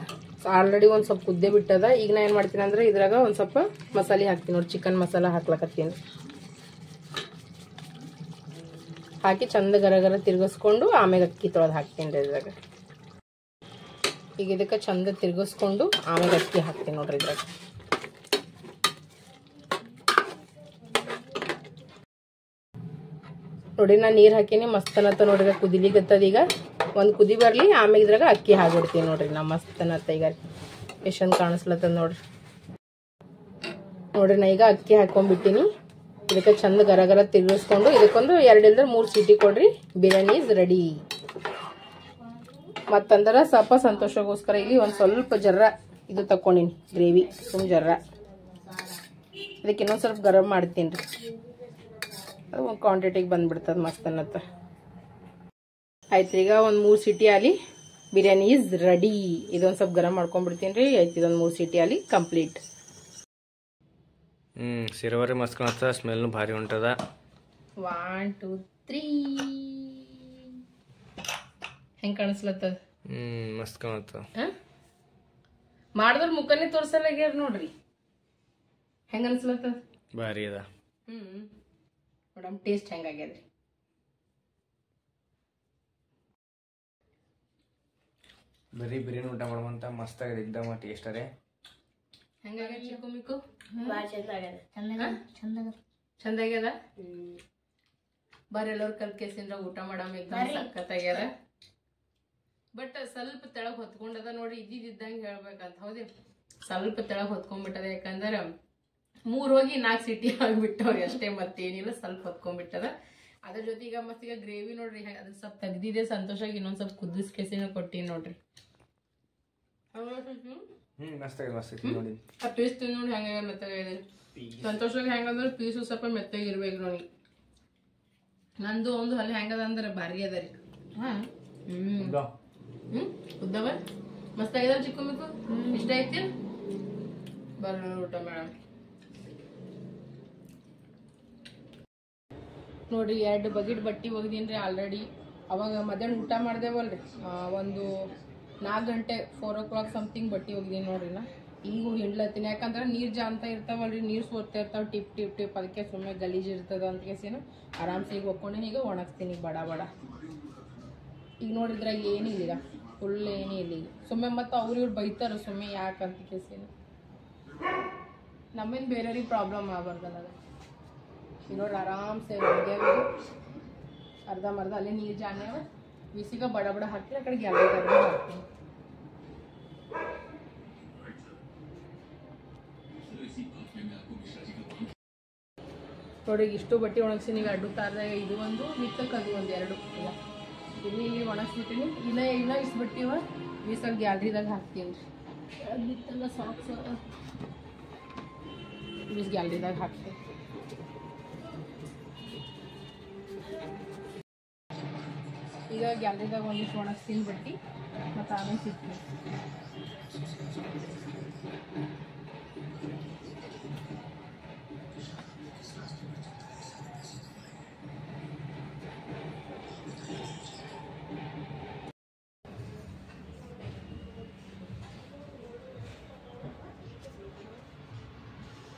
ಆಲ್ರೆಡಿ ಒಂದು ಸ್ವಲ್ಪ ಕುದ್ದೆ ಬಿಟ್ಟದ. ಈಗ ನಾ ಏನು ಮಾಡ್ತೀನಿ ಅಂದ್ರೆ ಇದ್ರಾಗ ಒಂದು ಸ್ವಲ್ಪ ಮಸಾಲೆ ಹಾಕ್ತೀನಿ ನೋಡಿ. ಚಿಕನ್ ಮಸಾಲ ಹಾಕ್ಲಕತ್ತೀನಿ. ಹಾಕಿ ಚಂದ ಗರಗರ ತಿರ್ಗಿಸ್ಕೊಂಡು ಆಮೇಲೆ ಅಕ್ಕಿ ತೊಳೆದು ಹಾಕ್ತೀನಿ ರೀ ಇದ್ರಾಗ. ಈಗ ಇದಕ್ಕೆ ಚಂದ ತಿರ್ಗಿಸ್ಕೊಂಡು ಆಮೇಲೆ ಅಕ್ಕಿ ಹಾಕ್ತೀನಿ ನೋಡ್ರಿ ಇದ್ರಾಗ. ನೋಡಿ ನಾನು ನೀರು ಹಾಕೀನಿ ಮಸ್ತನತ್ತ ನೋಡ್ರಿ ಕುದಿಲಿಗತ್ತದ. ಈಗ ಒಂದು ಕುದಿ ಬರಲಿ, ಆಮೇಲೆ ಇದ್ರಾಗ ಅಕ್ಕಿ ಹಾಕ್ಬಿಡ್ತೀನಿ ನೋಡ್ರಿ ನಾ ಮಸ್ತನತ್ತ. ಈಗ ಎಷ್ಟೊಂದು ಕಾಣಿಸ್ಲತ್ತದ ನೋಡ್ರಿ. ನೋಡ್ರಿ ನಾ ಈಗ ಅಕ್ಕಿ ಹಾಕೊಂಡ್ಬಿಟ್ಟಿನಿ. ಇದಕ್ಕೆ ಚಂದ ಗರ ತಿರುಗಿಸ್ಕೊಂಡು ಇದಕ್ಕೊಂದು 2 ಇಲ್ದ್ರೆ 3 ಸೀಟಿ ಕೊಡ್ರಿ. Biryani is ready. ಮತ್ತಂದ್ರೆ ಸ್ವಲ್ಪ ಸಂತೋಷಗೋಸ್ಕರ ಇಲ್ಲಿ ಒಂದು ಸ್ವಲ್ಪ ಜರ್ರ ಇದು ತಕೊಂಡಿನಿ ಗ್ರೇವಿ, ಜರ್ರ ಇದಕ್ಕೆ ಇನ್ನೊಂದು ಸ್ವಲ್ಪ ಗರಂ ಮಾಡ್ತೀನಿ ರೀ. ಅದು ಒಂದು ಕ್ವಾಂಟಿಟಿಗೆ ಬಂದ್ಬಿಡ್ತದೆ ಮಸ್ತ್ ಅನ್ನತ್ತ. ಆಯ್ತು, ಈಗ ಒಂದು 3 ಸೀಟಿ ಆಲಿ ಬಿರಿಯಾನಿ ಈಸ್ ರೆಡಿ. ಇದೊಂದು ಸ್ವಲ್ಪ ಗರಂ ಮಾಡ್ಕೊಂಡ್ಬಿಡ್ತೀನಿ ರೀ. ಆಯ್ತು, ಇದೊಂದು 3 ಸೀಟಿ ಆಲಿ ಕಂಪ್ಲೀಟ್.
ಸಿರವರಿ ಮಸ್ತ್ ಕಾಣತ್ತ, ಸ್ಮೆಲ್ನು ಭಾರಿ ಉಂಟದ.
1 2 3 ಹೆಂಗ್ ಕಾಣಿಸ್ಲತ್ತದ?
ಮಸ್ತ್ ಕಾಣತ್ತ.
ಮಾಡಿದ್ರ ಮುಖನೇ ತೋರ್ಸಲ್ಲಾಗ್ಯಾರ ನೋಡ್ರಿ. ಹೆಂಗ ಅನ್ಸ್ಲತ್ತದ?
ಭಾರಿ ಅದ.
ಮೇಡಮ್ ಟೇಸ್ಟ್ ಹೆಂಗಾಗ್ಯದ್ರಿ?
ಬರೀ ಬಿರಿಯಾನಿ ಊಟ ಮಾಡುವಂತ ಮಸ್ತ್ ಆಗಿದೆ, ಎಕ್ದಮ್ ಟೇಸ್ಟ್ ಅರೆ.
ಹೆಂಗಾಗ್ಯದ ಚಿಕ್ಕು ಮಿಕ್ಕು?
ಭಾಳ ಚಂದ ಆಗ್ಯದ.
ಚಂದ ಆಗ್ಯದ. ಬರ್ರಿ ಎಲ್ಲರೂ ಕಲ್ಕೇಸಿಂದ ಊಟ ಮಾಡಮ್. ಎಕ್ದಮ್ ಸಖತ್ತಾಗ್ಯದ. ಬಟ್ ಸ್ವಲ್ಪ ತೆಳಗ್ ಹೊತ್ಕೊಂಡದ ನೋಡ್ರಿ. ಇದ್ದಂಗೆ ಹೇಳ್ಬೇಕಂತ. ಹೌದೇ, ಸ್ವಲ್ಪ ತೆಳಗ್ ಹೊತ್ಕೊಂಡ್ಬಿಟ್ಟದ. ಯಾಕಂದ್ರೆ 3 ಹೋಗಿ 4 ಸೀಟಿ ಆಗ್ಬಿಟ್ಟವ್ರಿ ಅಷ್ಟೇ, ಮತ್ತೇನಿಲ್ಲ. ಸ್ವಲ್ಪ ಹೊತ್ಕೊಂಡ್ಬಿಟ್ಟದ. ಅದ್ರ ಜೊತೆಗ ಮತ್ತೀಗ ಗ್ರೇವಿ ನೋಡ್ರಿ ಅದ್ರ ಸ್ವಲ್ಪ ತೆಗ್ದಿದೆ. ಸಂತೋಷಾಗಿ ಇನ್ನೊಂದ್ ಸ್ವಲ್ಪ ಕುದಿಸ್ಕೇಸಿನ ಕೊಟ್ಟಿನಿ ನೋಡ್ರಿ.
ಮಸ್ತ್ ಆಗಿದೆ, ಮಸ್ತ್ ಐತಿ ನೋಡಿ.
ಆ ಪೀಸ್ ತಿಂದು ನೋಡಿ ಹೆಂಗ ಮೆತ್ತಗಾಗಿದೆ. ಸಂತೋಷವಾಗಿ ಹೆಂಗಂದ್ರೆ ಪೀಸು ಸ್ವಲ್ಪ ಮೆತ್ತಗಿರ್ಬೇಕು ನೋಡಿ. ನಂದು ಒಂದು ಅಲ್ಲಿ ಹೆಂಗದ ಅಂದ್ರೆ ಭಾರಿ ಅದ ರೀ. ಉದ್ದವ ಮಸ್ತ್ ಆಗ್ಯದ ಚಿಕ್ಕು ಮಿಕ್ಕು. ಇಷ್ಟ ಐತಿ. ಬರ್ರಿ ಊಟ ಮೇಡಮ್. ನೋಡ್ರಿ 2 ಬಕೆಟ್ ಬಟ್ಟಿ ಒಗ್ದೀನ್ರಿ ಆಲ್ರೆಡಿ. ಅವಾಗ ಮಧ್ಯಾಹ್ನ ಊಟ ಮಾಡ್ದೇವಲ್ರಿ, ಒಂದು 4 ಗಂಟೆ 4 o'clock ಸಮಥಿಂಗ್ ಬಟ್ಟಿ ಒಗ್ದೀನಿ ನೋಡ್ರಿ. ನಾ ಈಗ ಹಿಂಡ್ಲತ್ತೀನಿ. ಯಾಕಂದ್ರೆ ನೀರು ಜಾಂತ ಇರ್ತಾವಲ್ರಿ, ನೀರು ಸೋರ್ತಾ ಇರ್ತಾವ ಟಿಪ್ ಟಿಪ್ ಟಿಪ್. ಅದಕ್ಕೆ ಸುಮ್ಮನೆ ಗಲೀಜ್ ಇರ್ತದ ಅಂತ ಕೇಸಿನ ಆರಾಮ್ಸೆ ಈಗ ಒಕ್ಕೊಂಡಿನಿ. ಈಗ ಒಣಗಿಸ್ತೀನಿ ಬಡ ಬಡ. ಈಗ ನೋಡಿದ್ರಾಗ ಏನಿಲ್ಲ, ಈಗ ಫುಲ್ ಏನಿಲ್ಲ. ಈಗ ಸುಮ್ಮನೆ ಮತ್ತು ಇವ್ರು ಬೈತಾರ ಸುಮ್ಮನೆ ಯಾಕಂತ ಕೇಸಿನ. ನಮ್ಮಿಂದ ಬೇರೆಯವ್ರಿಗೆ ಪ್ರಾಬ್ಲಮ್ ಆಗಬಾರ್ದಲ್ಲ. ಈಗ ನೋಡ್ರಿ ಆರಾಮ್ಸೆ ಒಗ್ಯಾವ. ಅರ್ಧಂಬರ್ಧ ಅಲ್ಲೇ ನೀರು ಜಾನ್ಯಾವ. ಬಿಸಿಗ ಬಡ ಬಡ ಹಾಕ್ತೀನಿ. ಆ ಕಡೆ ಗ್ಯಾಲರಿ ಹಾಕ್ತೀನಿ. ನೋಡ್ರಿ ಇಷ್ಟು ಬಟ್ಟೆ ಒಣಗಿಸಿ ನೀವು 2 ತಾರದಾಗ ಇದು ಒಂದು ಮಿತ್ತಕ್ಕೆ ಅದು ಒಂದು 2 ಇಲ್ಲ ಇಲ್ಲಿ ಒಣಗಿಸ್ಬಿಟ್ಟಿನಿ. ಇಲ್ಲ ಇಷ್ಟು ಬಟ್ಟಿವ ಬೀಸಲ್ ಗ್ಯಾಲರಿದಾಗ ಹಾಕ್ತೀನಿ ರೀ. ಬಿತ್ತಲ್ಲ ಸಾಕ್ಸ್ ಬೀಸ್ ಗ್ಯಾಲರಿದಾಗ ಹಾಕ್ತೀನಿ. ಈಗ ಗ್ಯಾಲರಿದಾಗ ಒಂದಿಷ್ಟು ಒಣಗಿಸ್ತೀನಿ ಬಟ್ಟಿ, ಮತ್ತು ಆಮೇಲೆ ಸಿಗ್ತೀನಿ.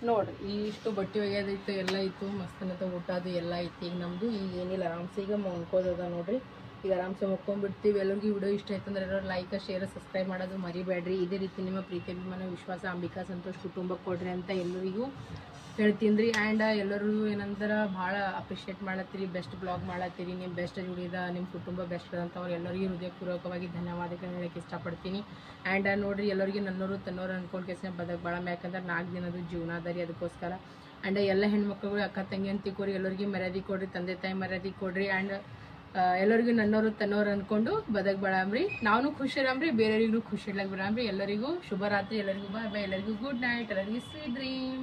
ನೋಡ್ರಿ ಇಷ್ಟು ಬಟ್ಟೆ ಒಗ್ಯೋದೈತು, ಎಲ್ಲ ಇತ್ತು. ಮಸ್ತನತ ಊಟ ಅದು ಎಲ್ಲ ಐತಿ. ಈಗ ನಮ್ಮದು ಈಗ ಏನಿಲ್ಲ, ಆರಾಮ್ಸೆ ಈಗ ಮನ್ಕೋದದ ನೋಡ್ರಿ. ಈಗ ಆರಾಮ್ಸೆ ಮಕ್ಕೊಂಡ್ಬಿಡ್ತೀವಿ. ಎಲ್ಲರಿಗೂ ವಿಡಿಯೋ ಇಷ್ಟ ಆಯ್ತು ಅಂದ್ರೆ ಎಲ್ಲರೂ ಲೈಕ್ ಶೇರ್ ಸಬ್ಸ್ಕ್ರೈಬ್ ಮಾಡೋದು ಮರಿಬೇಡ್ರಿ. ಇದೇ ರೀತಿ ನಿಮ್ಮ ಪ್ರೀತಿ ಅಭಿಮಾನ ವಿಶ್ವಾಸ ಅಂಬಿಕಾ ಸಂತೋಷ್ ಕುಟುಂಬಕ್ಕೆ ಕೊಡ್ರಿ ಅಂತ ಎಲ್ಲರಿಗೂ ಹೇಳ್ತೀನಿ ರೀ. ಆ್ಯಂಡ್ ಎಲ್ಲರೂ ಏನಂದ್ರೆ ಭಾಳ ಅಪ್ರಿಷಿಯೇಟ್ ಮಾಡತ್ತೀರಿ, ಬೆಸ್ಟ್ ಬ್ಲಾಗ್ ಮಾಡತ್ತೀರಿ, ನಿಮ್ಮ ಬೆಸ್ಟ್ ಜುಡಿದ ನಿಮ್ಮ ಕುಟುಂಬ ಬೆಸ್ಟ್ ಅದಂಥವ್ರು ಎಲ್ಲರಿಗೂ ಹೃದಯಪೂರ್ವಕವಾಗಿ ಧನ್ಯವಾದಗಳನ್ನ ಹೇಳಕ್ಕೆ ಇಷ್ಟಪಡ್ತೀನಿ. ಆ್ಯಂಡ್ ನೋಡಿರಿ ಎಲ್ಲರಿಗೂ ನನ್ನವರು ತನ್ನೋರು ಅಂದ್ಕೊಂಡು ಕೆಲ್ಸ ಬದಕ್ ಭಾಳ ಯಾಕಂದ್ರೆ 4 ದಿನದ ಜೀವನ ಅದ ರೀ. ಅದಕ್ಕೋಸ್ಕರ ಆ್ಯಂಡ್ ಎಲ್ಲ ಹೆಣ್ಮಕ್ಳುಗಳು ಅಕ್ಕ ತಂಗಿ ಅಂತ ತಿಳ್ಕೊರಿ. ಎಲ್ಲರಿಗೂ ಮರ್ಯಾದೆ ಕೊಡ್ರಿ, ತಂದೆ ತಾಯಿ ಮರ್ಯಾದೆ ಕೊಡ್ರಿ. ಆ್ಯಂಡ್ ಎಲ್ಲರಿಗೂ ನನ್ನವರು ತನ್ನೋರು ಅಂದ್ಕೊಂಡು ಬದಕ್ ಬಾಳಂಬ್ರಿ. ನಾವು ಖುಷಿರಾಮ್ರಿ, ಬೇರೆಯವ್ರಿಗೂ ಖುಷಿ ಇಡ್ಲಕ್ಕೆ ಬಿಡಂಬ್ರಿ. ಎಲ್ಲರಿಗೂ ಶುಭರಾತ್ರಿ. ಎಲ್ಲರಿಗೂ ಬಾಯ್ ಬಾಯ್. ಎಲ್ಲರಿಗೂ ಗುಡ್ ನೈಟ್. ಎಲ್ಲರಿಗೂ ಸ್ವೀಟ್ ಡ್ರೀಮ್.